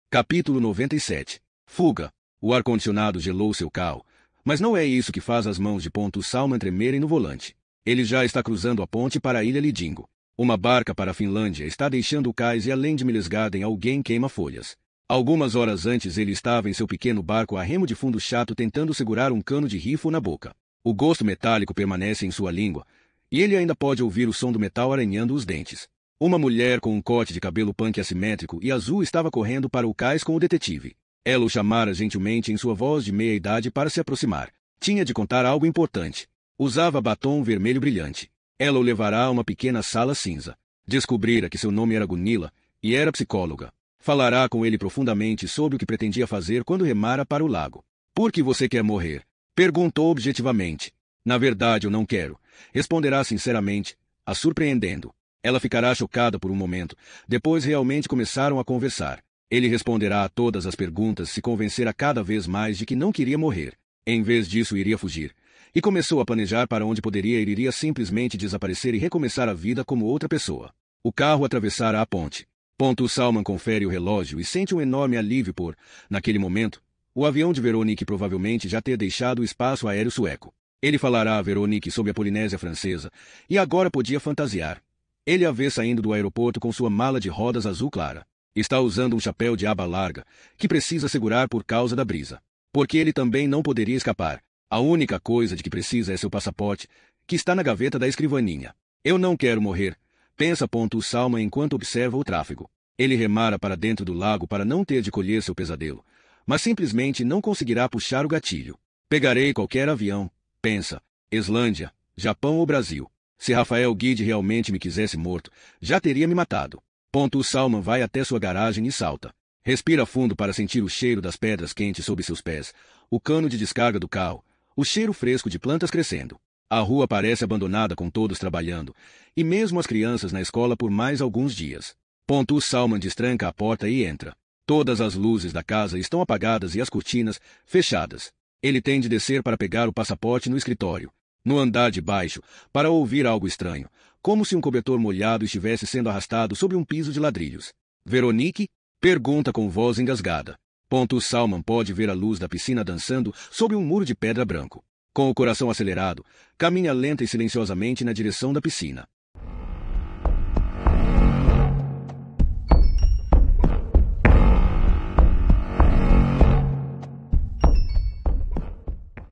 Capítulo 97. Fuga. O ar-condicionado gelou seu carro, mas não é isso que faz as mãos de Pontus Salman tremerem no volante. Ele já está cruzando a ponte para a ilha Lidingo. Uma barca para a Finlândia está deixando o cais e além de Milesgarden alguém queima folhas. Algumas horas antes ele estava em seu pequeno barco a remo de fundo chato tentando segurar um cano de rifle na boca. O gosto metálico permanece em sua língua, e ele ainda pode ouvir o som do metal arranhando os dentes. Uma mulher com um cote de cabelo punk assimétrico e azul estava correndo para o cais com o detetive. Ela o chamara gentilmente em sua voz de meia-idade para se aproximar. Tinha de contar algo importante. Usava batom vermelho brilhante. Ela o levará a uma pequena sala cinza. Descobrira que seu nome era Gunilla e era psicóloga. Falará com ele profundamente sobre o que pretendia fazer quando remara para o lago. Por que você quer morrer? Perguntou objetivamente. Na verdade, eu não quero. Responderá sinceramente, a surpreendendo. Ela ficará chocada por um momento. Depois realmente começaram a conversar. Ele responderá a todas as perguntas se convencer a cada vez mais de que não queria morrer. Em vez disso, iria fugir. E começou a planejar para onde poderia ir. Iria simplesmente desaparecer e recomeçar a vida como outra pessoa. O carro atravessara a ponte. Pontus Salman confere o relógio e sente um enorme alívio por, naquele momento, o avião de Veronique provavelmente já ter deixado o espaço aéreo sueco. Ele falará a Veronique sobre a Polinésia Francesa, e agora podia fantasiar. Ele a vê saindo do aeroporto com sua mala de rodas azul clara. Está usando um chapéu de aba larga, que precisa segurar por causa da brisa. Porque ele também não poderia escapar. A única coisa de que precisa é seu passaporte, que está na gaveta da escrivaninha. Eu não quero morrer, pensa. O Salman enquanto observa o tráfego. Ele remara para dentro do lago para não ter de colher seu pesadelo, mas simplesmente não conseguirá puxar o gatilho. Pegarei qualquer avião, pensa. Islândia, Japão ou Brasil. Se Rafael Guide realmente me quisesse morto, já teria me matado. O Salman vai até sua garagem e salta. Respira fundo para sentir o cheiro das pedras quentes sob seus pés, o cano de descarga do carro, o cheiro fresco de plantas crescendo. A rua parece abandonada com todos trabalhando, e mesmo as crianças na escola por mais alguns dias. O Salman destranca a porta e entra. Todas as luzes da casa estão apagadas e as cortinas fechadas. Ele tem de descer para pegar o passaporte no escritório, no andar de baixo, para ouvir algo estranho, como se um cobertor molhado estivesse sendo arrastado sobre um piso de ladrilhos. Veronique? Pergunta com voz engasgada. O Salman pode ver a luz da piscina dançando sobre um muro de pedra branco. Com o coração acelerado, caminha lenta e silenciosamente na direção da piscina.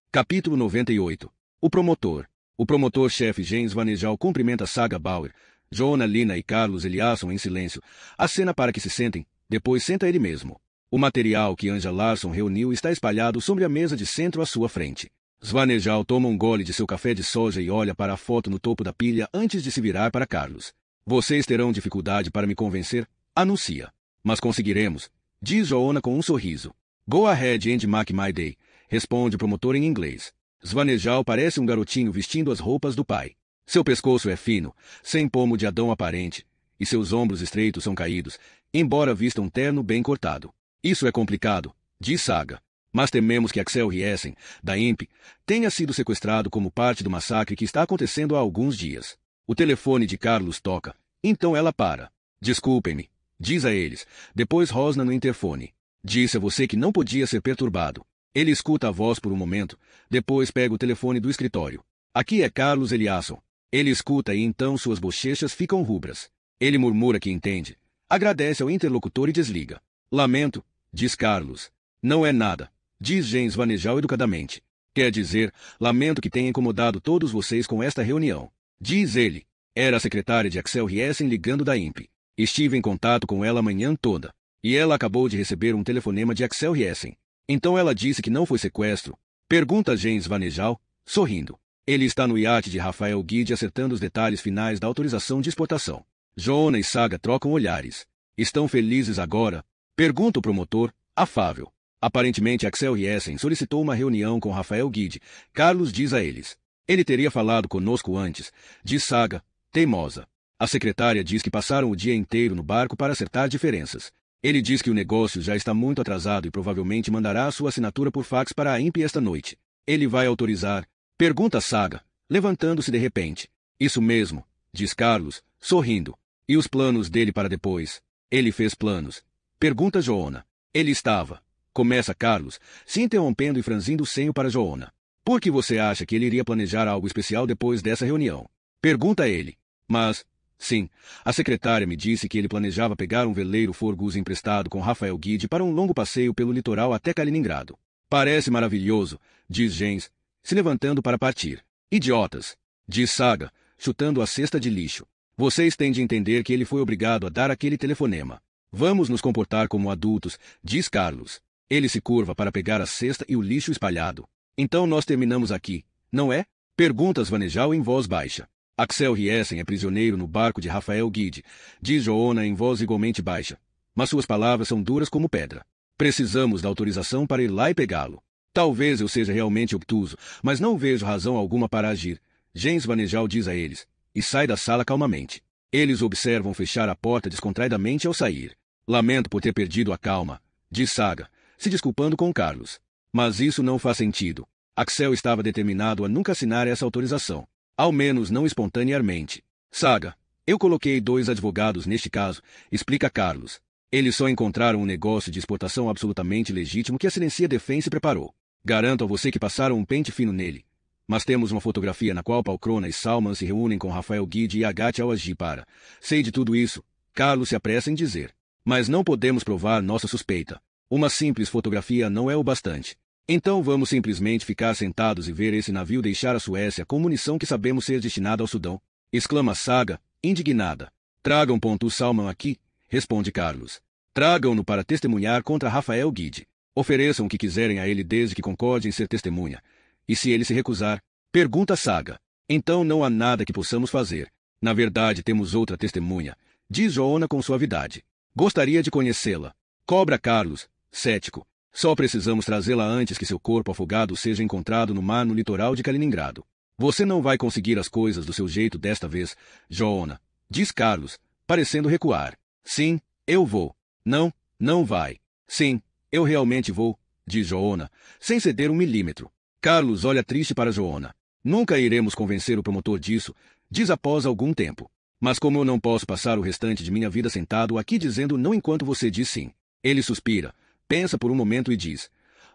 Capítulo 98. O promotor. O promotor-chefe James Vanejal cumprimenta Saga Bauer, Joanna Lina e Carlos Eliasson em silêncio. Acena para que se sentem, depois senta ele mesmo. O material que Anja Larsson reuniu está espalhado sobre a mesa de centro à sua frente. Svanejal toma um gole de seu café de soja e olha para a foto no topo da pilha antes de se virar para Carlos. Vocês terão dificuldade para me convencer, anuncia. Mas conseguiremos, diz Joanna com um sorriso. Go ahead and make my day, responde o promotor em inglês. Svanejal parece um garotinho vestindo as roupas do pai. Seu pescoço é fino, sem pomo de Adão aparente, e seus ombros estreitos são caídos, embora vista um terno bem cortado. Isso é complicado, diz Saga. Mas tememos que Axel Riesen, da INPE, tenha sido sequestrado como parte do massacre que está acontecendo há alguns dias. O telefone de Carlos toca, então ela para. Desculpem-me, diz a eles, depois rosna no interfone. Disse a você que não podia ser perturbado. Ele escuta a voz por um momento, depois pega o telefone do escritório. Aqui é Carlos Eliasson. Ele escuta e então suas bochechas ficam rubras. Ele murmura que entende, agradece ao interlocutor e desliga. Lamento, diz Carlos. Não é nada, diz James Vanejal educadamente. Quer dizer, lamento que tenha incomodado todos vocês com esta reunião. Diz ele. Era a secretária de Axel Riesen ligando da INPE. Estive em contato com ela a manhã toda. E ela acabou de receber um telefonema de Axel Riesen. Então ela disse que não foi sequestro? Pergunta James Vanejal, sorrindo. Ele está no iate de Rafael Guide acertando os detalhes finais da autorização de exportação. Joanna e Saga trocam olhares. Estão felizes agora? Pergunta o promotor, afável. Aparentemente Axel Riesen solicitou uma reunião com Rafael Guide. Carlos diz a eles. Ele teria falado conosco antes, diz Saga, teimosa. A secretária diz que passaram o dia inteiro no barco para acertar diferenças. Ele diz que o negócio já está muito atrasado e provavelmente mandará a sua assinatura por fax para a INPE esta noite. Ele vai autorizar? Pergunta Saga, levantando-se de repente. Isso mesmo, diz Carlos, sorrindo. E os planos dele para depois? Ele fez planos? Pergunta Joanna. Ele estava. Começa Carlos, se interrompendo e franzindo o senho para Joanna. Por que você acha que ele iria planejar algo especial depois dessa reunião? Pergunta ele. Mas... Sim, a secretária me disse que ele planejava pegar um veleiro Forgus emprestado com Rafael Guide para um longo passeio pelo litoral até Kaliningrado. Parece maravilhoso, diz James, se levantando para partir. Idiotas, diz Saga, chutando a cesta de lixo. Vocês têm de entender que ele foi obrigado a dar aquele telefonema. Vamos nos comportar como adultos, diz Carlos. Ele se curva para pegar a cesta e o lixo espalhado. Então nós terminamos aqui, não é? Pergunta Svanejal em voz baixa. Axel Riesen é prisioneiro no barco de Rafael Guide, diz Joanna em voz igualmente baixa. Mas suas palavras são duras como pedra. Precisamos da autorização para ir lá e pegá-lo. Talvez eu seja realmente obtuso, mas não vejo razão alguma para agir. James Vanejal diz a eles, e sai da sala calmamente. Eles observam fechar a porta descontraidamente ao sair. Lamento por ter perdido a calma, diz Saga, se desculpando com Carlos. Mas isso não faz sentido. Axel estava determinado a nunca assinar essa autorização. Ao menos não espontaneamente. Saga, eu coloquei 2 advogados neste caso, explica Carlos. Eles só encontraram um negócio de exportação absolutamente legítimo que a Silencia Defense preparou. Garanto a você que passaram um pente fino nele. Mas temos uma fotografia na qual Palkrona e Salman se reúnem com Rafael Guide e Agathe Al-Agi para. Sei de tudo isso, Carlos se apressa em dizer. Mas não podemos provar nossa suspeita. Uma simples fotografia não é o bastante. Então vamos simplesmente ficar sentados e ver esse navio deixar a Suécia com munição que sabemos ser destinada ao Sudão. exclama Saga, indignada. Tragam o Salman aqui, responde Carlos. Tragam-no para testemunhar contra Rafael Guide. Ofereçam o que quiserem a ele desde que concorde em ser testemunha. E se ele se recusar? Pergunta Saga. Então não há nada que possamos fazer. Na verdade, temos outra testemunha, diz Joona com suavidade. Gostaria de conhecê-la. Cobra Carlos, cético. Só precisamos trazê-la antes que seu corpo afogado seja encontrado no mar no litoral de Kaliningrado. Você não vai conseguir as coisas do seu jeito desta vez, Joona, diz Carlos, parecendo recuar. Sim, eu vou. Não, não vai. Sim, eu realmente vou, diz Joona, sem ceder 1 milímetro. Carlos olha triste para Joona. Nunca iremos convencer o promotor disso, diz após algum tempo. Mas como eu não posso passar o restante de minha vida sentado aqui dizendo não enquanto você diz sim. Ele suspira, pensa por um momento e diz: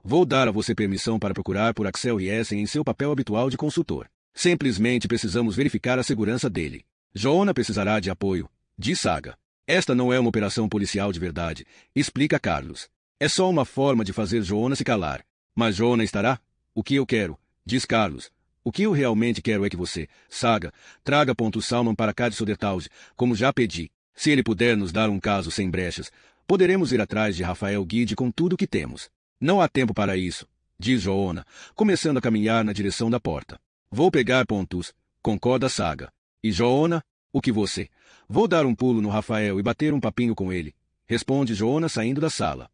vou dar a você permissão para procurar por Axel Riesen em seu papel habitual de consultor. Simplesmente precisamos verificar a segurança dele. Joona precisará de apoio, diz Saga. Esta não é uma operação policial de verdade, explica Carlos. É só uma forma de fazer Joona se calar. Mas Joona estará? O que eu quero, diz Carlos. O que eu realmente quero é que você, Saga, traga o Salman para cá de Sodertalje, como já pedi. Se ele puder nos dar um caso sem brechas, poderemos ir atrás de Rafael Guide com tudo o que temos. Não há tempo para isso, diz Joona, começando a caminhar na direção da porta. Vou pegar pontos, concorda Saga. E Joona, o que você? Vou dar um pulo no Rafael e bater um papinho com ele, responde Joona saindo da sala.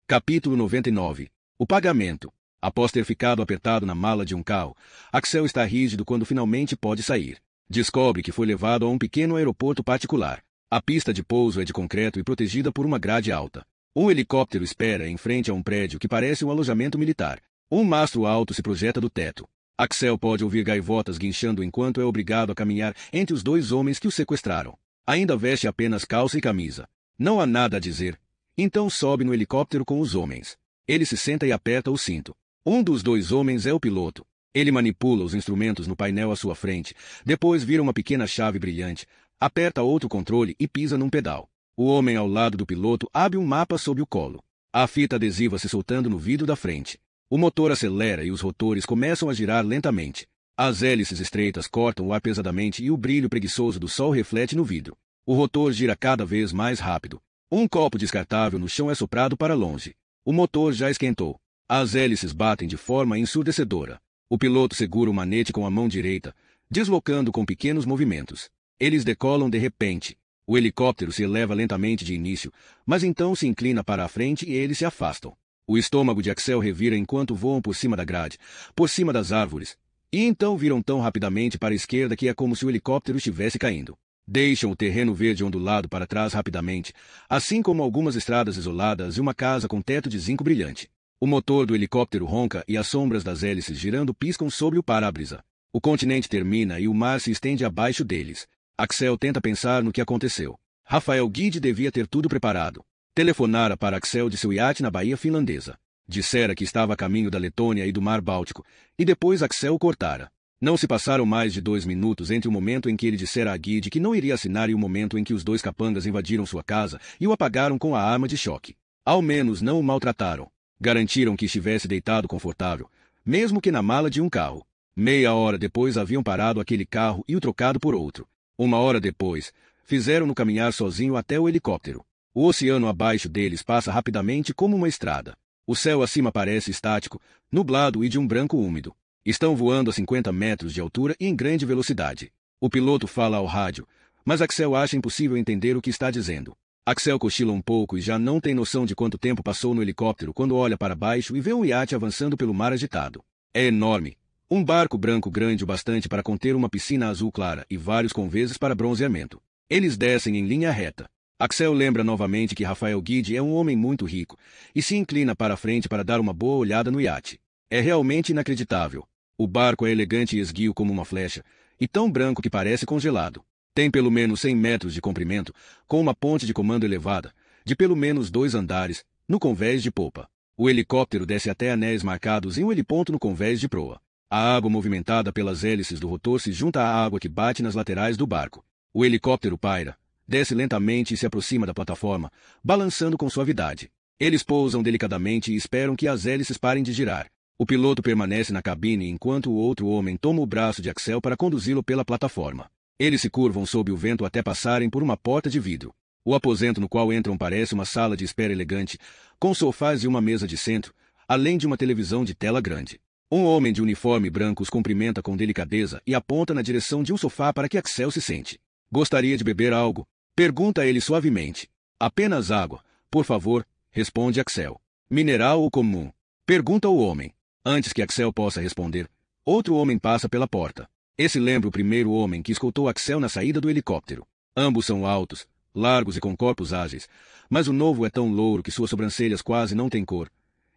Capítulo 99. O pagamento. Após ter ficado apertado na mala de um carro, Axel está rígido quando finalmente pode sair. Descobre que foi levado a um pequeno aeroporto particular. A pista de pouso é de concreto e protegida por uma grade alta. Um helicóptero espera em frente a um prédio que parece um alojamento militar. Um mastro alto se projeta do teto. Axel pode ouvir gaivotas guinchando enquanto é obrigado a caminhar entre os 2 homens que o sequestraram. Ainda veste apenas calça e camisa. Não há nada a dizer. Então sobe no helicóptero com os homens. Ele se senta e aperta o cinto. Um dos 2 homens é o piloto. Ele manipula os instrumentos no painel à sua frente, depois vira uma pequena chave brilhante, aperta outro controle e pisa num pedal. O homem ao lado do piloto abre um mapa sob o colo. A fita adesiva se soltando no vidro da frente. O motor acelera e os rotores começam a girar lentamente. As hélices estreitas cortam o ar pesadamente e o brilho preguiçoso do sol reflete no vidro. O rotor gira cada vez mais rápido. Um copo descartável no chão é soprado para longe. O motor já esquentou. As hélices batem de forma ensurdecedora. O piloto segura o manete com a mão direita, deslocando com pequenos movimentos. Eles decolam de repente. O helicóptero se eleva lentamente de início, mas então se inclina para a frente e eles se afastam. O estômago de Axel revira enquanto voam por cima da grade, por cima das árvores, e então viram tão rapidamente para a esquerda que é como se o helicóptero estivesse caindo. Deixam o terreno verde ondulado para trás rapidamente, assim como algumas estradas isoladas e uma casa com teto de zinco brilhante. O motor do helicóptero ronca e as sombras das hélices girando piscam sobre o para-brisa. O continente termina e o mar se estende abaixo deles. Axel tenta pensar no que aconteceu. Rafael Guide devia ter tudo preparado. Telefonara para Axel de seu iate na Baía Finlandesa. Dissera que estava a caminho da Letônia e do Mar Báltico, e depois Axel cortara. Não se passaram mais de 2 minutos entre o momento em que ele dissera a Guide que não iria assinar e o momento em que os 2 capangas invadiram sua casa e o apagaram com a arma de choque. Ao menos não o maltrataram. Garantiram que estivesse deitado confortável, mesmo que na mala de um carro. Meia hora depois haviam parado aquele carro e o trocado por outro. 1 hora depois, fizeram-no caminhar sozinho até o helicóptero. O oceano abaixo deles passa rapidamente como uma estrada. O céu acima parece estático, nublado e de um branco úmido. Estão voando a 50 metros de altura e em grande velocidade. O piloto fala ao rádio, mas Axel acha impossível entender o que está dizendo. Axel cochila um pouco e já não tem noção de quanto tempo passou no helicóptero quando olha para baixo e vê um iate avançando pelo mar agitado. É enorme. Um barco branco grande o bastante para conter uma piscina azul clara e vários conveses para bronzeamento. Eles descem em linha reta. Axel lembra novamente que Rafael Guide é um homem muito rico e se inclina para a frente para dar uma boa olhada no iate. É realmente inacreditável. O barco é elegante e esguio como uma flecha, e tão branco que parece congelado. Tem pelo menos 100 metros de comprimento, com uma ponte de comando elevada, de pelo menos 2 andares, no convés de popa. O helicóptero desce até anéis marcados em um heliponto no convés de proa. A água movimentada pelas hélices do rotor se junta à água que bate nas laterais do barco. O helicóptero paira, desce lentamente e se aproxima da plataforma, balançando com suavidade. Eles pousam delicadamente e esperam que as hélices parem de girar. O piloto permanece na cabine enquanto o outro homem toma o braço de Axel para conduzi-lo pela plataforma. Eles se curvam sob o vento até passarem por uma porta de vidro. O aposento no qual entram parece uma sala de espera elegante, com sofás e uma mesa de centro, além de uma televisão de tela grande. Um homem de uniforme branco os cumprimenta com delicadeza e aponta na direção de um sofá para que Axel se sente. Gostaria de beber algo? Pergunta ele suavemente. Apenas água, por favor, responde Axel. Mineral ou comum? Pergunta o homem. Antes que Axel possa responder, outro homem passa pela porta. Esse lembra o primeiro homem que escoltou Axel na saída do helicóptero. Ambos são altos, largos e com corpos ágeis, mas o novo é tão louro que suas sobrancelhas quase não têm cor,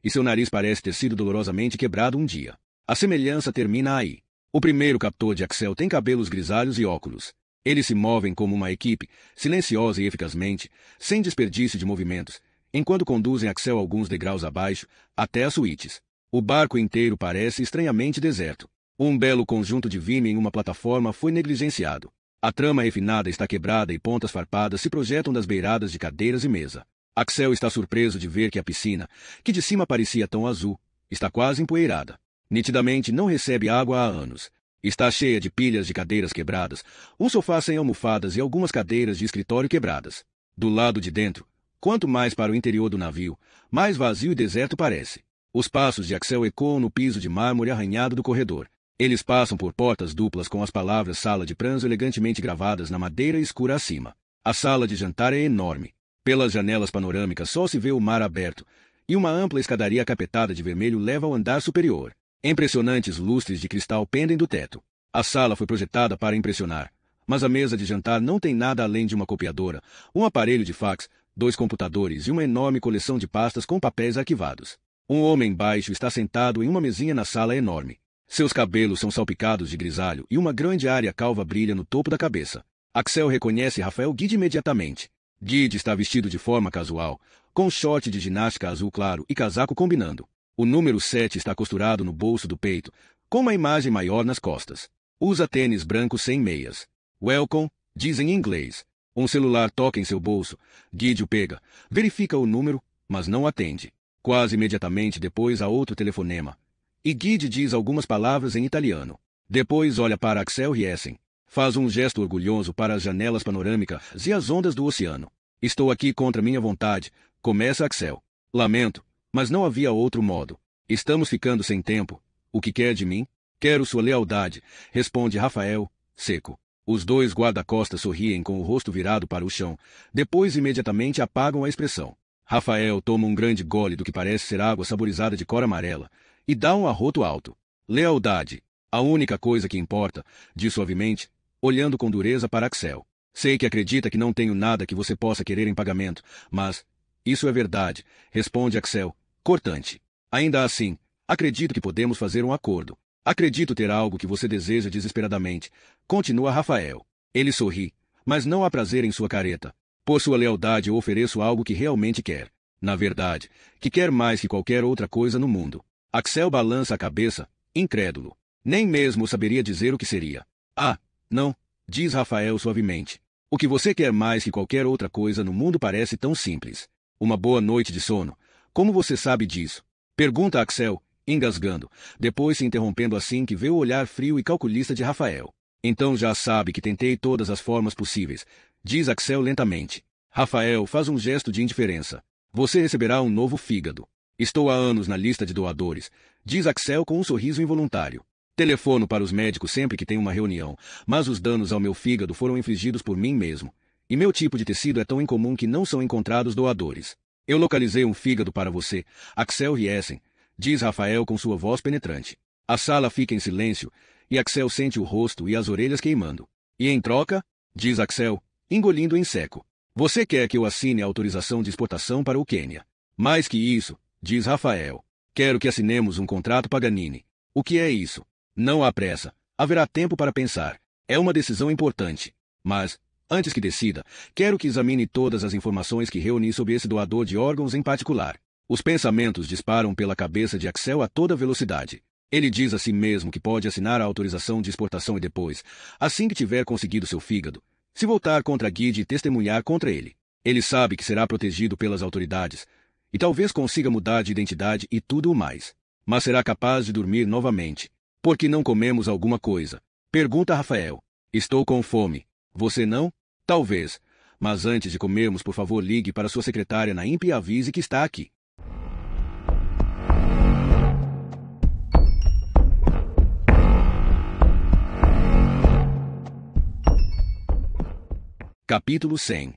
e seu nariz parece ter sido dolorosamente quebrado um dia. A semelhança termina aí. O primeiro captor de Axel tem cabelos grisalhos e óculos. Eles se movem como uma equipe, silenciosa e eficazmente, sem desperdício de movimentos, enquanto conduzem Axel alguns degraus abaixo, até as suítes. O barco inteiro parece estranhamente deserto. Um belo conjunto de vime em uma plataforma foi negligenciado. A trama refinada está quebrada e pontas farpadas se projetam das beiradas de cadeiras e mesa. Axel está surpreso de ver que a piscina, que de cima parecia tão azul, está quase empoeirada. Nitidamente não recebe água há anos. Está cheia de pilhas de cadeiras quebradas, um sofá sem almofadas e algumas cadeiras de escritório quebradas. Do lado de dentro, quanto mais para o interior do navio, mais vazio e deserto parece. Os passos de Axel ecoam no piso de mármore arranhado do corredor. Eles passam por portas duplas com as palavras sala de pranzo elegantemente gravadas na madeira escura acima. A sala de jantar é enorme. Pelas janelas panorâmicas só se vê o mar aberto, e uma ampla escadaria capetada de vermelho leva ao andar superior. Impressionantes lustres de cristal pendem do teto. A sala foi projetada para impressionar, mas a mesa de jantar não tem nada além de uma copiadora, um aparelho de fax, 2 computadores e uma enorme coleção de pastas com papéis arquivados. Um homem baixo está sentado em uma mesinha na sala enorme. Seus cabelos são salpicados de grisalho e uma grande área calva brilha no topo da cabeça. Axel reconhece Rafael Guide imediatamente. Guide está vestido de forma casual, com short de ginástica azul claro e casaco combinando. O número 7 está costurado no bolso do peito, com uma imagem maior nas costas. Usa tênis branco sem meias. Welcome, diz em inglês. Um celular toca em seu bolso. Guide o pega, verifica o número, mas não atende. Quase imediatamente depois há outro telefonema. E Guide diz algumas palavras em italiano. Depois olha para Axel Riesen. Faz um gesto orgulhoso para as janelas panorâmicas e as ondas do oceano. Estou aqui contra minha vontade, começa Axel. Lamento, mas não havia outro modo. Estamos ficando sem tempo. O que quer de mim? Quero sua lealdade, responde Rafael, seco. Os dois guarda-costas sorriem com o rosto virado para o chão, depois imediatamente apagam a expressão. Rafael toma um grande gole do que parece ser água saborizada de cor amarela, e dá um arroto alto. Lealdade. A única coisa que importa, diz suavemente, olhando com dureza para Axel. Sei que acredita que não tenho nada que você possa querer em pagamento, mas... Isso é verdade, responde Axel, cortante. Ainda assim, acredito que podemos fazer um acordo. Acredito ter algo que você deseja desesperadamente, continua Rafael. Ele sorri, mas não há prazer em sua careta. Por sua lealdade eu ofereço algo que realmente quer. Na verdade, que quer mais que qualquer outra coisa no mundo. Axel balança a cabeça, incrédulo. Nem mesmo saberia dizer o que seria. Ah, não, diz Rafael suavemente. O que você quer mais que qualquer outra coisa no mundo parece tão simples. Uma boa noite de sono. Como você sabe disso? Pergunta Axel, engasgando, depois se interrompendo assim que vê o olhar frio e calculista de Rafael. Então já sabe que tentei todas as formas possíveis, diz Axel lentamente. Rafael faz um gesto de indiferença. Você receberá um novo fígado. Estou há anos na lista de doadores, diz Axel com um sorriso involuntário. Telefono para os médicos sempre que tem uma reunião, mas os danos ao meu fígado foram infligidos por mim mesmo. E meu tipo de tecido é tão incomum que não são encontrados doadores. Eu localizei um fígado para você, Axel Riesen, diz Rafael com sua voz penetrante. A sala fica em silêncio, e Axel sente o rosto e as orelhas queimando. E em troca, diz Axel, engolindo em seco. Você quer que eu assine a autorização de exportação para o Quênia. Mais que isso, diz Rafael. Quero que assinemos um contrato Paganini. O que é isso? Não há pressa. Haverá tempo para pensar. É uma decisão importante. Mas, antes que decida, quero que examine todas as informações que reuni sobre esse doador de órgãos em particular. Os pensamentos disparam pela cabeça de Axel a toda velocidade. Ele diz a si mesmo que pode assinar a autorização de exportação e depois, assim que tiver conseguido seu fígado, Se voltar contra Guide e testemunhar contra ele, ele sabe que será protegido pelas autoridades, e talvez consiga mudar de identidade e tudo o mais. Mas será capaz de dormir novamente. Por que não comemos alguma coisa? Pergunta Rafael. Estou com fome. Você não? Talvez. Mas antes de comermos, por favor, ligue para sua secretária na INPE e avise que está aqui. Capítulo 100.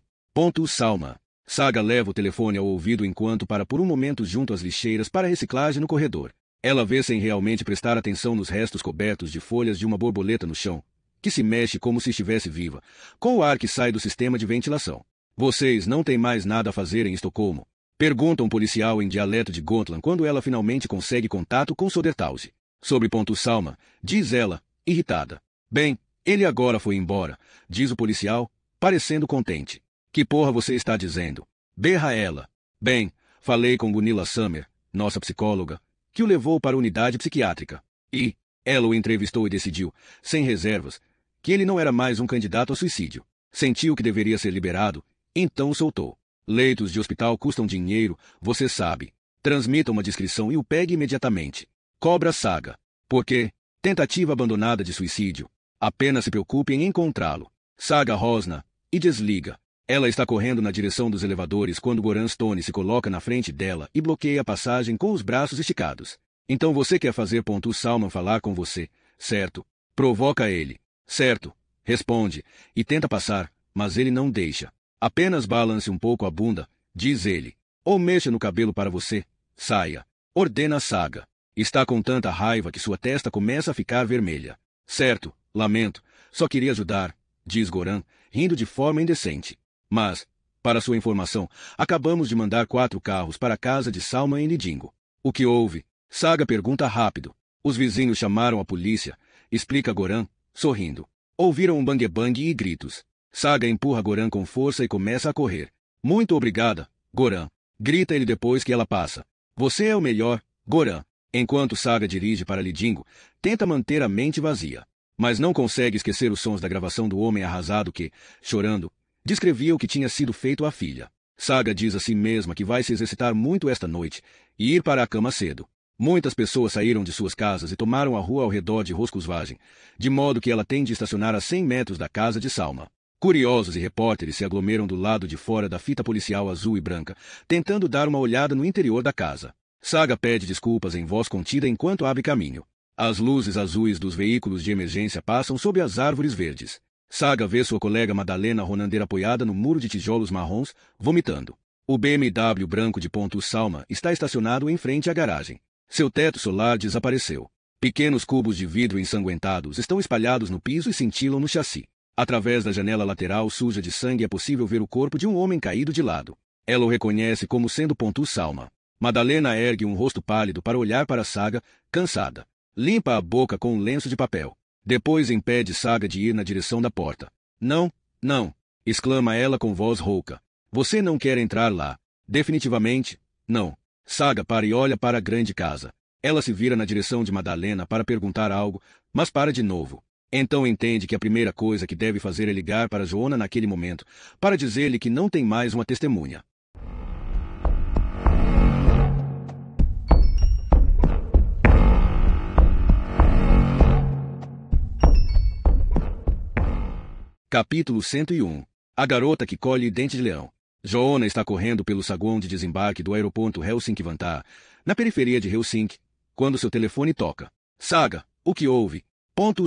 Salma. Saga leva o telefone ao ouvido enquanto para por um momento junto às lixeiras para reciclagem no corredor. Ela vê sem realmente prestar atenção nos restos cobertos de folhas de uma borboleta no chão, que se mexe como se estivesse viva, com o ar que sai do sistema de ventilação. Vocês não têm mais nada a fazer em Estocolmo? Pergunta um policial em dialeto de Gotland quando ela finalmente consegue contato com Sodertausi. Sobre Salma, diz ela, irritada. Bem, ele agora foi embora, diz o policial, parecendo contente. Que porra você está dizendo? Berra ela. Bem, falei com Gunilla Summer, nossa psicóloga, que o levou para a unidade psiquiátrica. E ela o entrevistou e decidiu, sem reservas, que ele não era mais um candidato a suicídio. Sentiu que deveria ser liberado, então o soltou. Leitos de hospital custam dinheiro, você sabe. Transmita uma descrição e o pegue imediatamente. Cobra Saga. Por quê? Tentativa abandonada de suicídio. Apenas se preocupe em encontrá-lo. Saga rosna e desliga. Ela está correndo na direção dos elevadores quando Goran Stone se coloca na frente dela e bloqueia a passagem com os braços esticados. Então você quer fazer Salman falar com você, certo? Provoca ele. Certo. Responde, e tenta passar, mas ele não deixa. Apenas balance um pouco a bunda, diz ele. Ou mexa no cabelo para você. Saia. Ordena Saga. Está com tanta raiva que sua testa começa a ficar vermelha. Certo, lamento. Só queria ajudar, diz Goran, rindo de forma indecente. Mas, para sua informação, acabamos de mandar 4 carros para a casa de Salma em Lidingo. O que houve? Saga pergunta rápido. Os vizinhos chamaram a polícia, explica Goran, sorrindo. Ouviram um bang-bang e gritos. Saga empurra Goran com força e começa a correr. Muito obrigada, Goran. Grita ele depois que ela passa. Você é o melhor, Goran. Enquanto Saga dirige para Lidingo, tenta manter a mente vazia. Mas não consegue esquecer os sons da gravação do homem arrasado que, chorando, descrevia o que tinha sido feito à filha. Saga diz a si mesma que vai se exercitar muito esta noite e ir para a cama cedo. Muitas pessoas saíram de suas casas e tomaram a rua ao redor de Roscosvagem, de modo que ela tem de estacionar a 100 metros da casa de Salma. Curiosos e repórteres se aglomeram do lado de fora da fita policial azul e branca, tentando dar uma olhada no interior da casa. Saga pede desculpas em voz contida enquanto abre caminho. As luzes azuis dos veículos de emergência passam sob as árvores verdes. Saga vê sua colega Madalena Ronander apoiada no muro de tijolos marrons, vomitando. O BMW branco de Salma está estacionado em frente à garagem. Seu teto solar desapareceu. Pequenos cubos de vidro ensanguentados estão espalhados no piso e cintilam no chassi. Através da janela lateral suja de sangue é possível ver o corpo de um homem caído de lado. Ela o reconhece como sendo Salma. Madalena ergue um rosto pálido para olhar para Saga, cansada. Limpa a boca com um lenço de papel. Depois impede Saga de ir na direção da porta. Não, não, exclama ela com voz rouca. Você não quer entrar lá. Definitivamente, não. Saga para e olha para a grande casa. Ela se vira na direção de Madalena para perguntar algo, mas para de novo. Então entende que a primeira coisa que deve fazer é ligar para Joona naquele momento, para dizer-lhe que não tem mais uma testemunha. Capítulo 101. A garota que colhe dente de leão. Joona está correndo pelo saguão de desembarque do aeroporto Helsinki-Vantaa, na periferia de Helsinki, quando seu telefone toca. Saga, o que houve?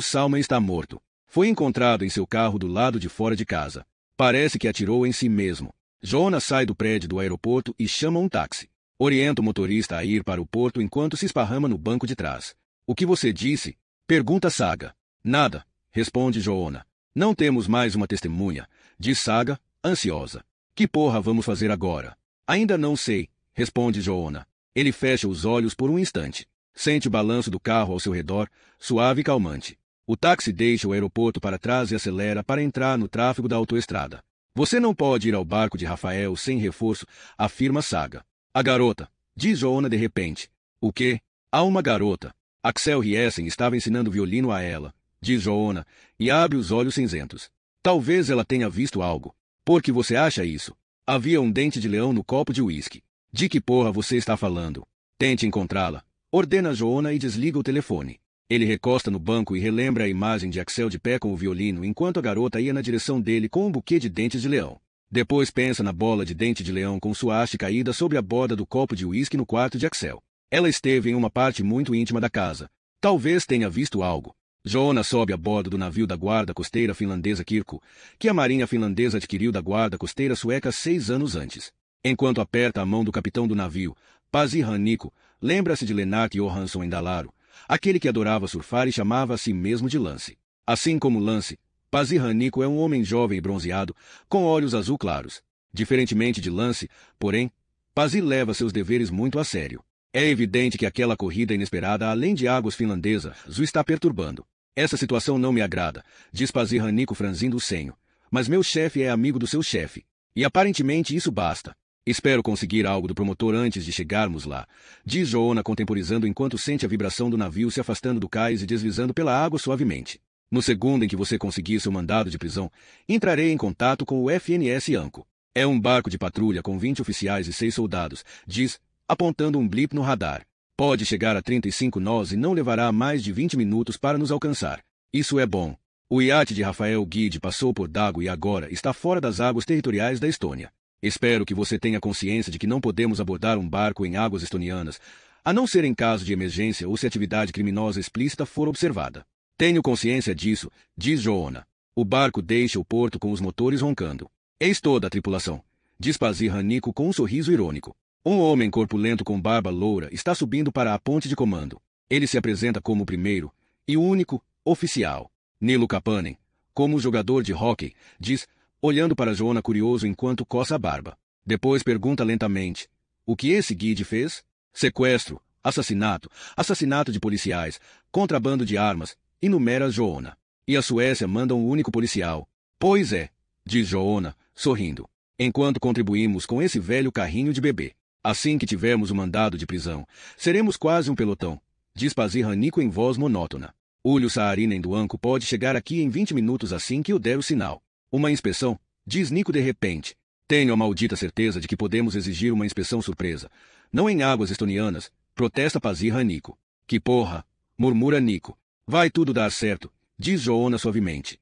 Salma está morto. Foi encontrado em seu carro do lado de fora de casa. Parece que atirou em si mesmo. Joona sai do prédio do aeroporto e chama um táxi. Orienta o motorista a ir para o porto enquanto se esparrama no banco de trás. O que você disse? Pergunta Saga. Nada, responde Joona. Não temos mais uma testemunha, diz Saga, ansiosa. Que porra vamos fazer agora? Ainda não sei, responde Joona. Ele fecha os olhos por um instante. Sente o balanço do carro ao seu redor, suave e calmante. O táxi deixa o aeroporto para trás e acelera para entrar no tráfego da autoestrada. Você não pode ir ao barco de Rafael sem reforço, afirma Saga. A garota, diz Joona de repente. O quê? Há uma garota. Axel Riesen estava ensinando violino a ela, diz Joona, e abre os olhos cinzentos. Talvez ela tenha visto algo. Por que você acha isso? Havia um dente de leão no copo de uísque. De que porra você está falando? Tente encontrá-la. Ordena Joanna e desliga o telefone. Ele recosta no banco e relembra a imagem de Axel de pé com o violino enquanto a garota ia na direção dele com um buquê de dentes de leão. Depois pensa na bola de dente de leão com sua haste caída sobre a borda do copo de uísque no quarto de Axel. Ela esteve em uma parte muito íntima da casa. Talvez tenha visto algo. Joanna sobe a bordo do navio da guarda costeira finlandesa Kirkko, que a marinha finlandesa adquiriu da guarda costeira sueca 6 anos antes. Enquanto aperta a mão do capitão do navio, Pasi Hannikko, lembra-se de Lennart Johansson em Dalarö, aquele que adorava surfar e chamava a si mesmo de Lance. Assim como Lance, Pasi Hannikko é um homem jovem e bronzeado, com olhos azul claros. Diferentemente de Lance, porém, Pasi leva seus deveres muito a sério. É evidente que aquela corrida inesperada além de águas finlandesas o está perturbando. Essa situação não me agrada, diz Pasi Hannikko franzindo o senho. Mas meu chefe é amigo do seu chefe. E aparentemente isso basta. Espero conseguir algo do promotor antes de chegarmos lá, diz Joanna contemporizando enquanto sente a vibração do navio se afastando do cais e deslizando pela água suavemente. No segundo em que você conseguir seu mandado de prisão, entrarei em contato com o FNS Anko. É um barco de patrulha com 20 oficiais e 6 soldados, diz, apontando um blip no radar. Pode chegar a 35 nós e não levará mais de 20 minutos para nos alcançar. Isso é bom. O iate de Rafael Guide passou por Dago e agora está fora das águas territoriais da Estônia. Espero que você tenha consciência de que não podemos abordar um barco em águas estonianas, a não ser em caso de emergência ou se atividade criminosa explícita for observada. Tenho consciência disso, diz Joanna. O barco deixa o porto com os motores roncando. Eis toda a tripulação, diz Pasi Hannikko com um sorriso irônico. Um homem corpulento com barba loura está subindo para a ponte de comando. Ele se apresenta como o primeiro e único oficial. Nilo Kapanen, como jogador de hóquei, diz, olhando para Joanna curioso enquanto coça a barba. Depois pergunta lentamente, o que esse Guide fez? Sequestro, assassinato de policiais, contrabando de armas, enumera Joanna. E a Suécia manda um único policial. Pois é, diz Joanna, sorrindo. Enquanto contribuímos com esse velho carrinho de bebê. Assim que tivermos o mandado de prisão, seremos quase um pelotão, diz Pasi Hannikko em voz monótona. Ulho Saarinen do Anko pode chegar aqui em 20 minutos assim que eu der o sinal. Uma inspeção, diz Nico de repente. Tenho a maldita certeza de que podemos exigir uma inspeção surpresa. Não em águas estonianas, protesta Pasi Hannikko. Que porra, murmura Nico. Vai tudo dar certo, diz Joanna suavemente.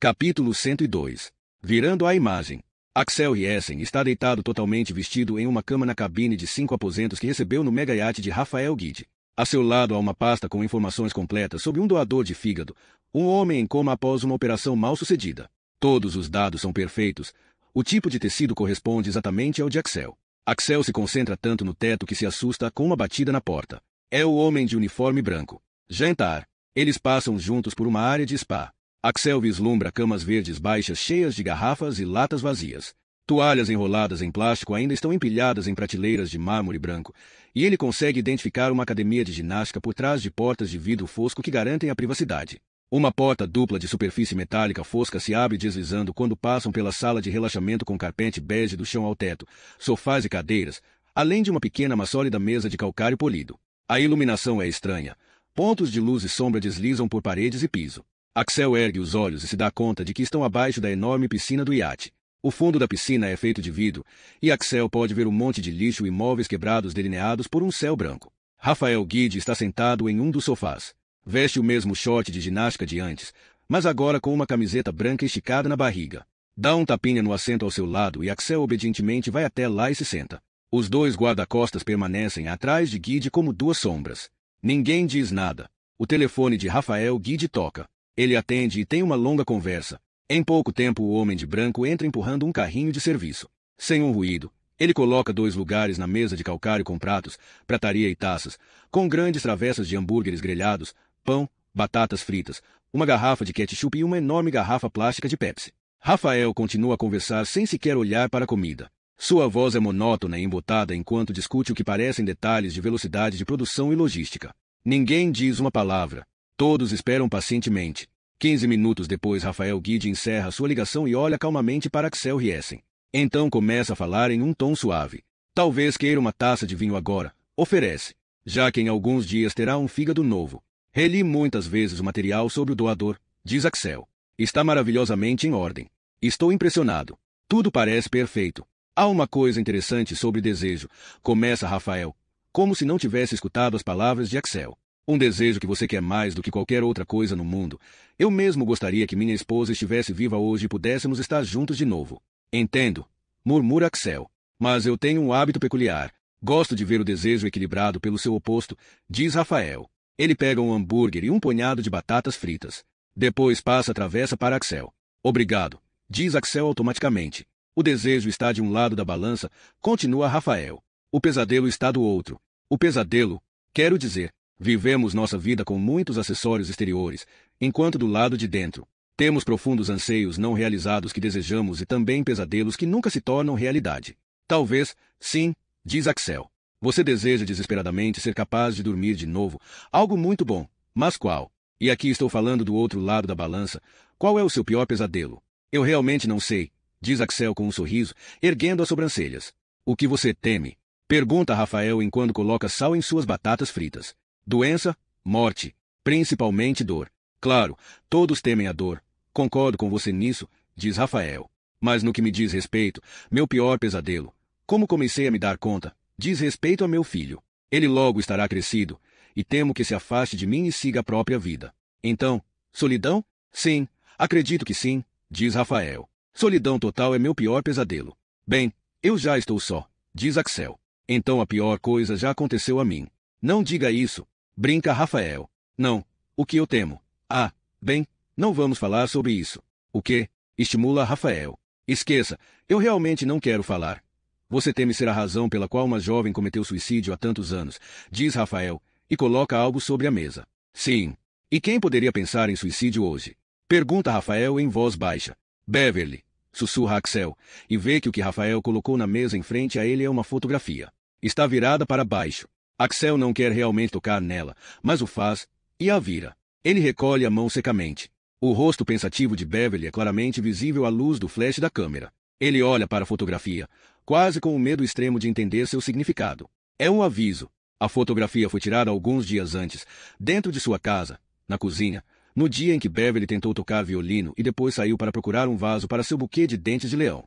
Capítulo 102. Virando a imagem. Axel Riesen está deitado totalmente vestido em uma cama na cabine de 5 aposentos que recebeu no mega iate de Rafael Guide. A seu lado há uma pasta com informações completas sobre um doador de fígado, um homem em coma após uma operação mal sucedida. Todos os dados são perfeitos. O tipo de tecido corresponde exatamente ao de Axel. Axel se concentra tanto no teto que se assusta com uma batida na porta. É o homem de uniforme branco. Jantar. Eles passam juntos por uma área de spa. Axel vislumbra camas verdes baixas cheias de garrafas e latas vazias. Toalhas enroladas em plástico ainda estão empilhadas em prateleiras de mármore branco, e ele consegue identificar uma academia de ginástica por trás de portas de vidro fosco que garantem a privacidade. Uma porta dupla de superfície metálica fosca se abre deslizando quando passam pela sala de relaxamento com carpete bege do chão ao teto, sofás e cadeiras, além de uma pequena mas sólida mesa de calcário polido. A iluminação é estranha. Pontos de luz e sombra deslizam por paredes e piso. Axel ergue os olhos e se dá conta de que estão abaixo da enorme piscina do iate. O fundo da piscina é feito de vidro, e Axel pode ver um monte de lixo e móveis quebrados delineados por um céu branco. Rafael Guide está sentado em um dos sofás. Veste o mesmo short de ginástica de antes, mas agora com uma camiseta branca esticada na barriga. Dá um tapinha no assento ao seu lado e Axel obedientemente vai até lá e se senta. Os dois guarda-costas permanecem atrás de Guide como duas sombras. Ninguém diz nada. O telefone de Rafael Guide toca. Ele atende e tem uma longa conversa. Em pouco tempo o homem de branco entra empurrando um carrinho de serviço. Sem um ruído, ele coloca 2 lugares na mesa de calcário com pratos, prataria e taças, com grandes travessas de hambúrgueres grelhados, pão, batatas fritas, uma garrafa de ketchup e uma enorme garrafa plástica de Pepsi. Rafael continua a conversar sem sequer olhar para a comida. Sua voz é monótona e embotada enquanto discute o que parecem detalhes de velocidade de produção e logística. Ninguém diz uma palavra. Todos esperam pacientemente. 15 minutos depois Rafael Guide encerra sua ligação e olha calmamente para Axel Riesen. Então começa a falar em um tom suave. Talvez queira uma taça de vinho agora. Oferece. Já que em alguns dias terá um fígado novo. Reli muitas vezes o material sobre o doador, diz Axel. Está maravilhosamente em ordem. Estou impressionado. Tudo parece perfeito. Há uma coisa interessante sobre desejo, começa Rafael, como se não tivesse escutado as palavras de Axel. Um desejo que você quer mais do que qualquer outra coisa no mundo. Eu mesmo gostaria que minha esposa estivesse viva hoje e pudéssemos estar juntos de novo. Entendo, murmura Axel. Mas eu tenho um hábito peculiar. Gosto de ver o desejo equilibrado pelo seu oposto, diz Rafael. Ele pega um hambúrguer e um punhado de batatas fritas. Depois passa a travessa para Axel. Obrigado, diz Axel automaticamente. O desejo está de um lado da balança, continua Rafael. O pesadelo está do outro. O pesadelo, quero dizer, vivemos nossa vida com muitos acessórios exteriores, enquanto do lado de dentro temos profundos anseios não realizados que desejamos e também pesadelos que nunca se tornam realidade. Talvez, sim, diz Axel. Você deseja desesperadamente ser capaz de dormir de novo, algo muito bom, mas qual? E aqui estou falando do outro lado da balança. Qual é o seu pior pesadelo? Eu realmente não sei, diz Axel com um sorriso, erguendo as sobrancelhas. O que você teme? Pergunta Rafael enquanto coloca sal em suas batatas fritas. Doença? Morte. Principalmente dor. Claro, todos temem a dor. Concordo com você nisso, diz Rafael. Mas no que me diz respeito, meu pior pesadelo, como comecei a me dar conta, diz respeito a meu filho. Ele logo estará crescido, e temo que se afaste de mim e siga a própria vida. Então, solidão? Sim, acredito que sim, diz Rafael. Solidão total é meu pior pesadelo. Bem, eu já estou só, diz Axel. Então a pior coisa já aconteceu a mim. Não diga isso, brinca Rafael. Não, o que eu temo? Ah, bem, não vamos falar sobre isso. O quê? Estimula Rafael. Esqueça, eu realmente não quero falar. Você teme ser a razão pela qual uma jovem cometeu suicídio há tantos anos, diz Rafael, e coloca algo sobre a mesa. Sim. E quem poderia pensar em suicídio hoje? Pergunta Rafael em voz baixa. Beverly, sussurra Axel, e vê que o que Rafael colocou na mesa em frente a ele é uma fotografia. Está virada para baixo. Axel não quer realmente tocar nela, mas o faz, e a vira. Ele recolhe a mão secamente. O rosto pensativo de Beverly é claramente visível à luz do flash da câmera. Ele olha para a fotografia, quase com o medo extremo de entender seu significado. É um aviso. A fotografia foi tirada alguns dias antes, dentro de sua casa, na cozinha, no dia em que Beverly tentou tocar violino e depois saiu para procurar um vaso para seu buquê de dentes de leão.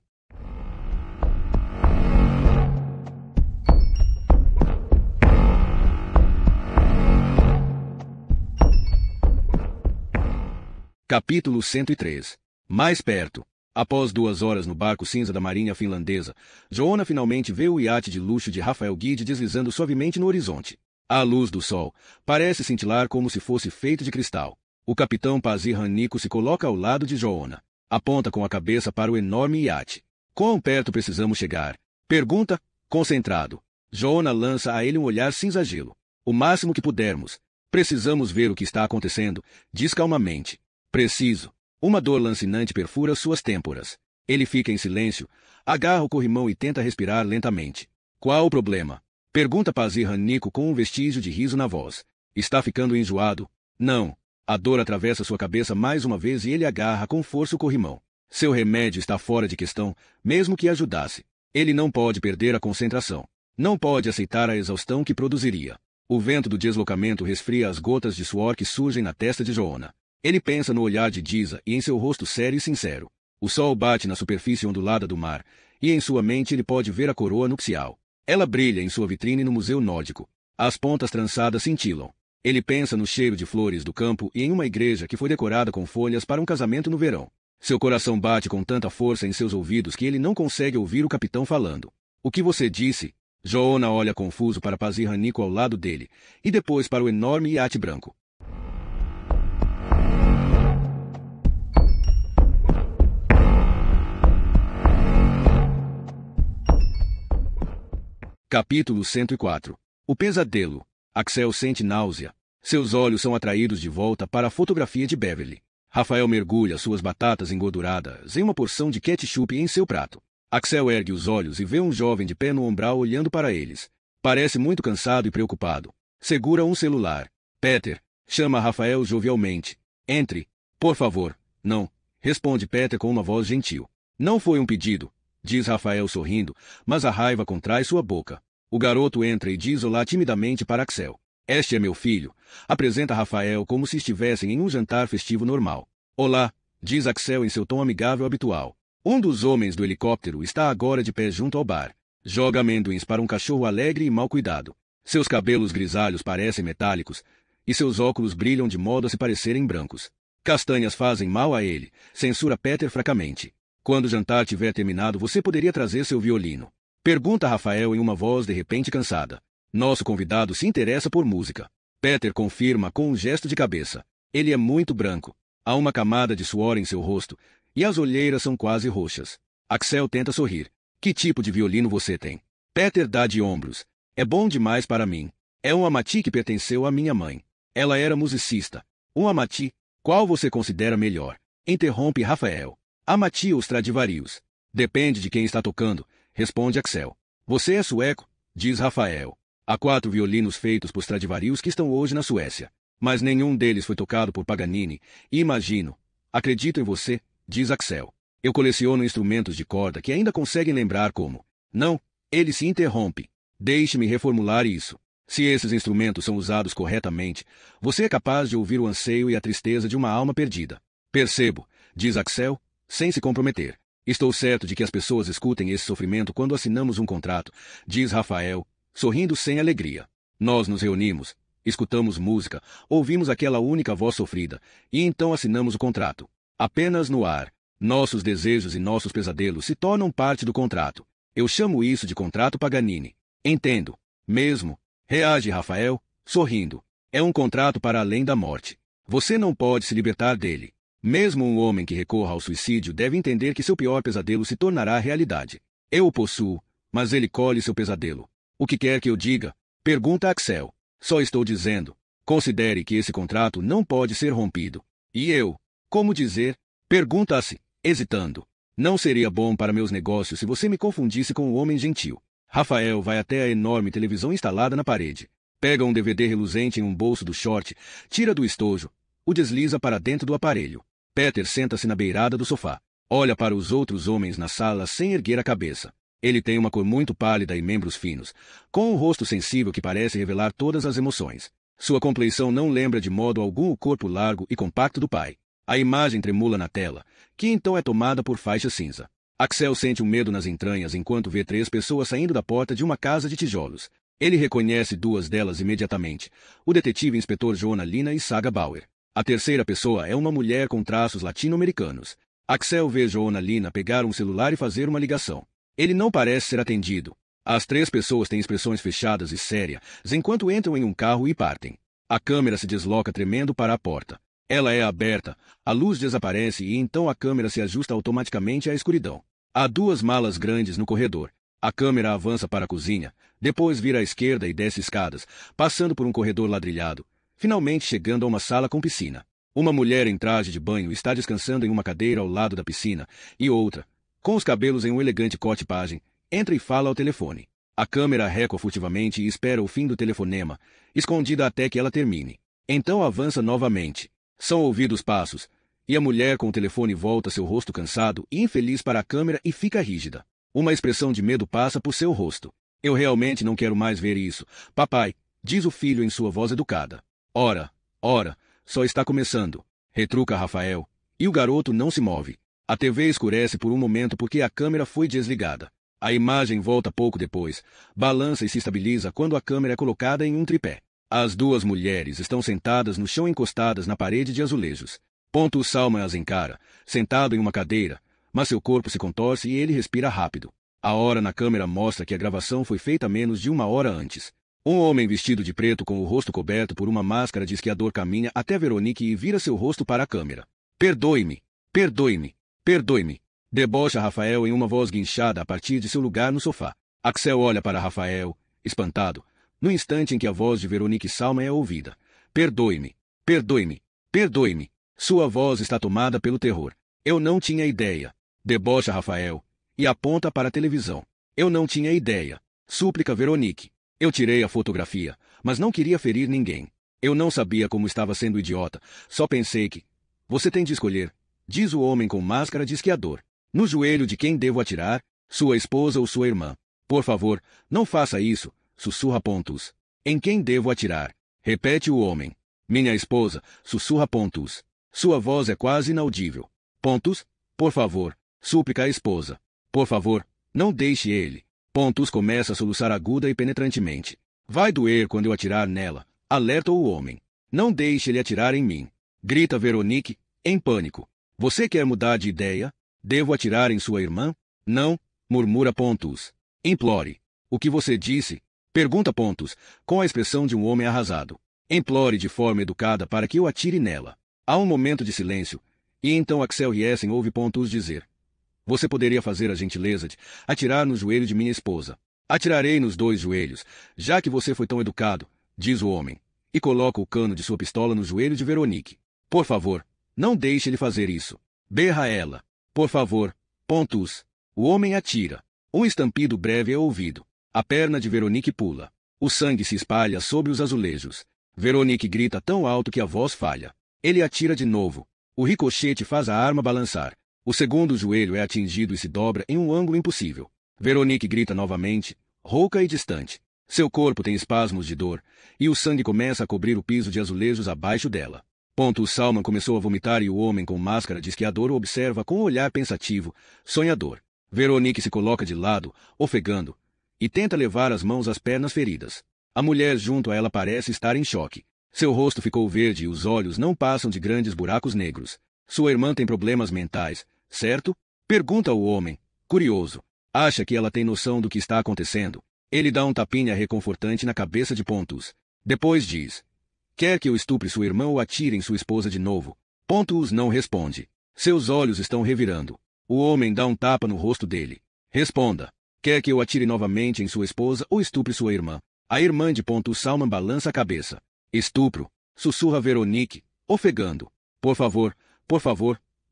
Capítulo 103. Mais perto. Após 2 horas no barco cinza da marinha finlandesa, Joanna finalmente vê o iate de luxo de Rafael Guide deslizando suavemente no horizonte. A luz do sol parece cintilar como se fosse feito de cristal. O capitão Pazir Hannico se coloca ao lado de Joanna. Aponta com a cabeça para o enorme iate. Quão perto precisamos chegar? Pergunta, concentrado. Joanna lança a ele um olhar cinza-gelo. O máximo que pudermos. Precisamos ver o que está acontecendo, diz calmamente. Preciso. Uma dor lancinante perfura suas têmporas. Ele fica em silêncio, agarra o corrimão e tenta respirar lentamente. Qual o problema? Pergunta Pazir Hannico com um vestígio de riso na voz. Está ficando enjoado? Não. A dor atravessa sua cabeça mais uma vez e ele agarra com força o corrimão. Seu remédio está fora de questão, mesmo que ajudasse. Ele não pode perder a concentração. Não pode aceitar a exaustão que produziria. O vento do deslocamento resfria as gotas de suor que surgem na testa de Joanna. Ele pensa no olhar de Disa e em seu rosto sério e sincero. O sol bate na superfície ondulada do mar, e em sua mente ele pode ver a coroa nupcial. Ela brilha em sua vitrine no museu nórdico. As pontas trançadas cintilam. Ele pensa no cheiro de flores do campo e em uma igreja que foi decorada com folhas para um casamento no verão. Seu coração bate com tanta força em seus ouvidos que ele não consegue ouvir o capitão falando. O que você disse? Joanna olha confuso para Pazir Hannico ao lado dele, e depois para o enorme iate branco. Capítulo 104. O pesadelo. Axel sente náusea. Seus olhos são atraídos de volta para a fotografia de Beverly. Rafael mergulha suas batatas engorduradas em uma porção de ketchup em seu prato. Axel ergue os olhos e vê um jovem de pé no umbral olhando para eles. Parece muito cansado e preocupado. Segura um celular. Peter, chama Rafael jovialmente. Entre. Por favor. Não. Responde Peter com uma voz gentil. Não foi um pedido, diz Rafael sorrindo, mas a raiva contrai sua boca. O garoto entra e diz olá timidamente para Axel. Este é meu filho. Apresenta Rafael como se estivessem em um jantar festivo normal. Olá, diz Axel em seu tom amigável habitual. Um dos homens do helicóptero está agora de pé junto ao bar. Joga amendoins para um cachorro alegre e mal cuidado. Seus cabelos grisalhos parecem metálicos, e seus óculos brilham de modo a se parecerem brancos. Castanhas fazem mal a ele, censura Peter fracamente. Quando o jantar tiver terminado, você poderia trazer seu violino? Pergunta Rafael em uma voz de repente cansada. Nosso convidado se interessa por música. Peter confirma com um gesto de cabeça. Ele é muito branco. Há uma camada de suor em seu rosto, e as olheiras são quase roxas. Axel tenta sorrir. Que tipo de violino você tem? Peter dá de ombros. É bom demais para mim. É um Amati que pertenceu à minha mãe. Ela era musicista. Um Amati? Qual você considera melhor? Interrompe Rafael. Amati ou Stradivarius? Depende de quem está tocando, responde Axel. Você é sueco? Diz Rafael. Há 4 violinos feitos por Stradivarius que estão hoje na Suécia. Mas nenhum deles foi tocado por Paganini, e imagino. Acredito em você, diz Axel. Eu coleciono instrumentos de corda que ainda conseguem lembrar como. Não, ele se interrompe. Deixe-me reformular isso. Se esses instrumentos são usados corretamente, você é capaz de ouvir o anseio e a tristeza de uma alma perdida. Percebo, diz Axel, sem se comprometer. Estou certo de que as pessoas escutem esse sofrimento quando assinamos um contrato, diz Rafael, sorrindo sem alegria. Nós nos reunimos, escutamos música, ouvimos aquela única voz sofrida, e então assinamos o contrato. Apenas no ar. Nossos desejos e nossos pesadelos se tornam parte do contrato. Eu chamo isso de contrato Paganini. Entendo. Mesmo. Reage Rafael, sorrindo. É um contrato para além da morte. Você não pode se libertar dele. Mesmo um homem que recorra ao suicídio deve entender que seu pior pesadelo se tornará realidade. Eu o possuo, mas ele colhe seu pesadelo. O que quer que eu diga? Pergunta Axel. Só estou dizendo. Considere que esse contrato não pode ser rompido. E eu? Como dizer? Pergunta-se, hesitando. Não seria bom para meus negócios se você me confundisse com um homem gentil. Rafael vai até a enorme televisão instalada na parede. Pega um DVD reluzente em um bolso do short, tira do estojo, o desliza para dentro do aparelho. Peter senta-se na beirada do sofá. Olha para os outros homens na sala sem erguer a cabeça. Ele tem uma cor muito pálida e membros finos, com um rosto sensível que parece revelar todas as emoções. Sua compleição não lembra de modo algum o corpo largo e compacto do pai. A imagem tremula na tela, que então é tomada por faixa cinza. Axel sente um medo nas entranhas enquanto vê 3 pessoas saindo da porta de uma casa de tijolos. Ele reconhece 2 delas imediatamente, o detetive inspetor Joanna Lina e Saga Bauer. A terceira pessoa é uma mulher com traços latino-americanos. Axel vê Joanna Lina pegar um celular e fazer uma ligação. Ele não parece ser atendido. As 3 pessoas têm expressões fechadas e sérias enquanto entram em um carro e partem. A câmera se desloca tremendo para a porta. Ela é aberta, a luz desaparece e então a câmera se ajusta automaticamente à escuridão. Há 2 malas grandes no corredor. A câmera avança para a cozinha, depois vira à esquerda e desce escadas, passando por um corredor ladrilhado, finalmente chegando a uma sala com piscina. Uma mulher em traje de banho está descansando em uma cadeira ao lado da piscina, e outra, com os cabelos em um elegante cote-pagem, entra e fala ao telefone. A câmera recua furtivamente e espera o fim do telefonema, escondida até que ela termine. Então avança novamente. São ouvidos passos, e a mulher com o telefone volta seu rosto cansado e infeliz para a câmera e fica rígida. Uma expressão de medo passa por seu rosto. Eu realmente não quero mais ver isso, papai, diz o filho em sua voz educada. Ora, só está começando, retruca Rafael, e o garoto não se move. A TV escurece por um momento porque a câmera foi desligada. A imagem volta pouco depois, balança e se estabiliza quando a câmera é colocada em um tripé. As 2 mulheres estão sentadas no chão encostadas na parede de azulejos. Ponto Salma as encara, sentado em uma cadeira, mas seu corpo se contorce e ele respira rápido. A hora na câmera mostra que a gravação foi feita menos de 1 hora antes. Um homem vestido de preto com o rosto coberto por uma máscara de esquiador caminha até Veronique e vira seu rosto para a câmera. Perdoe-me, perdoe-me, perdoe-me, debocha Rafael em uma voz guinchada a partir de seu lugar no sofá. Axel olha para Rafael, espantado, no instante em que a voz de Veronique Salma é ouvida. Perdoe-me, perdoe-me, perdoe-me. Sua voz está tomada pelo terror. Eu não tinha ideia. Debocha Rafael, e aponta para a televisão. Eu não tinha ideia. Súplica Veronique. Eu tirei a fotografia, mas não queria ferir ninguém. Eu não sabia como estava sendo idiota, só pensei que... Você tem de escolher, diz o homem com máscara de esquiador. No joelho de quem devo atirar? Sua esposa ou sua irmã? Por favor, não faça isso, sussurra Pontus. Em quem devo atirar? Repete o homem. Minha esposa, sussurra Pontus. Sua voz é quase inaudível. Pontus, por favor, súplica a esposa. Por favor, não deixe ele. Pontus começa a soluçar aguda e penetrantemente. Vai doer quando eu atirar nela, alerta o homem. Não deixe ele atirar em mim. Grita Veronique, em pânico. Você quer mudar de ideia? Devo atirar em sua irmã? Não, murmura Pontus. Implore. O que você disse? Pergunta Pontus, com a expressão de um homem arrasado. Implore de forma educada para que eu atire nela. Há um momento de silêncio, e então Axel Jessen ouve Pontus dizer: Você poderia fazer a gentileza de atirar no joelho de minha esposa. Atirarei nos 2 joelhos, já que você foi tão educado, diz o homem, e coloca o cano de sua pistola no joelho de Veronique. Por favor, não deixe ele fazer isso. Berra ela. Por favor, Pontus. O homem atira. Um estampido breve é ouvido. A perna de Veronique pula. O sangue se espalha sobre os azulejos. Veronique grita tão alto que a voz falha. Ele atira de novo. O ricochete faz a arma balançar. O segundo joelho é atingido e se dobra em um ângulo impossível. Veronique grita novamente, rouca e distante. Seu corpo tem espasmos de dor, e o sangue começa a cobrir o piso de azulejos abaixo dela. Pontus Salman começou a vomitar e o homem com máscara de esquiador o observa com um olhar pensativo, sonhador. Veronique se coloca de lado, ofegando, e tenta levar as mãos às pernas feridas. A mulher junto a ela parece estar em choque. Seu rosto ficou verde e os olhos não passam de grandes buracos negros. Sua irmã tem problemas mentais, certo? Pergunta o homem, curioso. Acha que ela tem noção do que está acontecendo? Ele dá um tapinha reconfortante na cabeça de Pontus. Depois diz: Quer que eu estupre sua irmã ou atire em sua esposa de novo? Pontus não responde. Seus olhos estão revirando. O homem dá um tapa no rosto dele. Responda. Quer que eu atire novamente em sua esposa ou estupre sua irmã? A irmã de Pontus Salman balança a cabeça. Estupro, sussurra Veronique, ofegando. Por favor,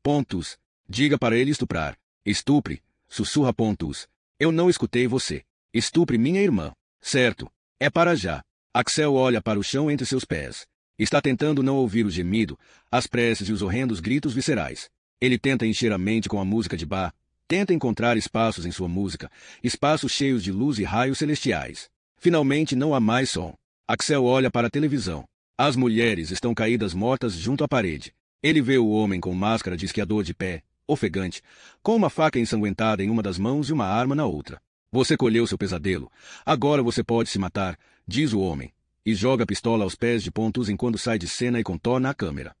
Pontus, diga para ele estuprar. Estupre, sussurra Pontus. Eu não escutei você. Estupre minha irmã. Certo, é para já. Axel olha para o chão entre seus pés. Está tentando não ouvir o gemido, as preces e os horrendos gritos viscerais. Ele tenta encher a mente com a música de Bach, tenta encontrar espaços em sua música, espaços cheios de luz e raios celestiais. Finalmente não há mais som. Axel olha para a televisão. As mulheres estão caídas mortas junto à parede. Ele vê o homem com máscara de esquiador de pé, ofegante, com uma faca ensanguentada em uma das mãos e uma arma na outra. Você colheu seu pesadelo. Agora você pode se matar, diz o homem, e joga a pistola aos pés de Pontus enquanto sai de cena e contorna a câmera.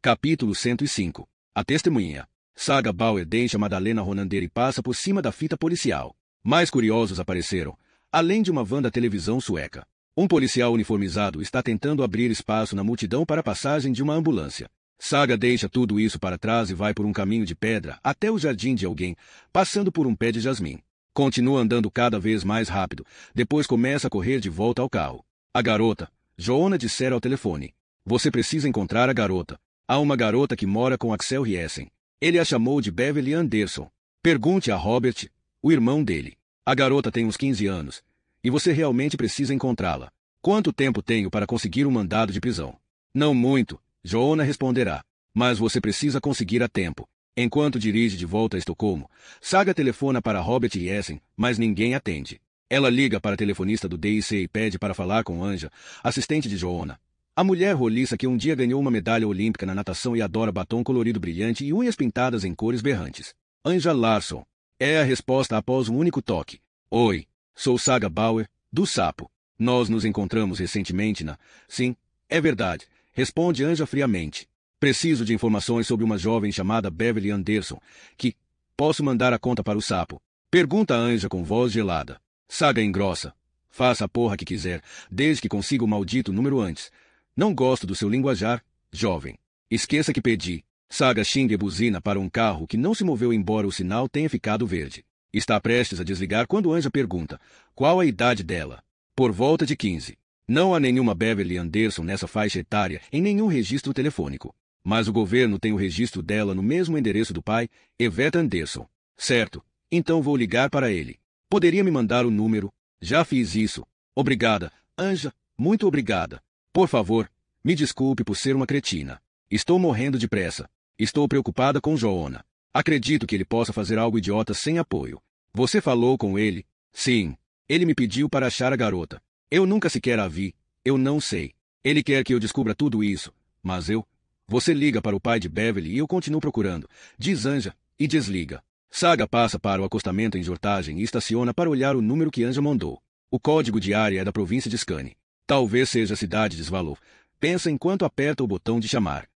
Capítulo 105. A testemunha. Saga Bauer deixa Madalena Ronander e passa por cima da fita policial. Mais curiosos apareceram, além de uma van da televisão sueca. Um policial uniformizado está tentando abrir espaço na multidão para a passagem de uma ambulância. Saga deixa tudo isso para trás e vai por um caminho de pedra até o jardim de alguém, passando por um pé de jasmim. Continua andando cada vez mais rápido, depois começa a correr de volta ao carro. A garota, Joanna, dissera ao telefone. Você precisa encontrar a garota. Há uma garota que mora com Axel Jessen. Ele a chamou de Beverly Anderson. Pergunte a Robert, o irmão dele. A garota tem uns 15 anos. E você realmente precisa encontrá-la. Quanto tempo tenho para conseguir um mandado de prisão? Não muito, Joanna responderá. Mas você precisa conseguir a tempo. Enquanto dirige de volta a Estocolmo, Saga telefona para Robert Jessen, mas ninguém atende. Ela liga para a telefonista do DIC e pede para falar com Anja, assistente de Joanna. A mulher roliça que um dia ganhou uma medalha olímpica na natação e adora batom colorido brilhante e unhas pintadas em cores berrantes. Anja Larsson. É a resposta após um único toque. Oi, sou Saga Bauer, do Sapo. Nós nos encontramos recentemente na... Sim, é verdade, responde Anja friamente. Preciso de informações sobre uma jovem chamada Beverly Anderson, que... Posso mandar a conta para o Sapo? Pergunta Anja com voz gelada. Saga engrossa. Faça a porra que quiser, desde que consiga o maldito número antes. Não gosto do seu linguajar, jovem. Esqueça que pedi. Saga xinga e buzina para um carro que não se moveu embora o sinal tenha ficado verde. Está prestes a desligar quando Anja pergunta, qual a idade dela? Por volta de 15. Não há nenhuma Beverly Anderson nessa faixa etária em nenhum registro telefônico. Mas o governo tem o registro dela no mesmo endereço do pai, Evert Anderson. Certo, então vou ligar para ele. Poderia me mandar o número? Já fiz isso. Obrigada, Anja, muito obrigada. Por favor, me desculpe por ser uma cretina. Estou morrendo de pressa. Estou preocupada com Joona. Acredito que ele possa fazer algo idiota sem apoio. Você falou com ele? Sim. Ele me pediu para achar a garota. Eu nunca sequer a vi. Eu não sei. Ele quer que eu descubra tudo isso. Mas eu... Você liga para o pai de Beverly e eu continuo procurando. Diz Anja e desliga. Saga passa para o acostamento em Jortagem e estaciona para olhar o número que Anja mandou. O código de área é da província de Scane. Talvez seja a cidade de Svalov. Pensa enquanto aperta o botão de chamar.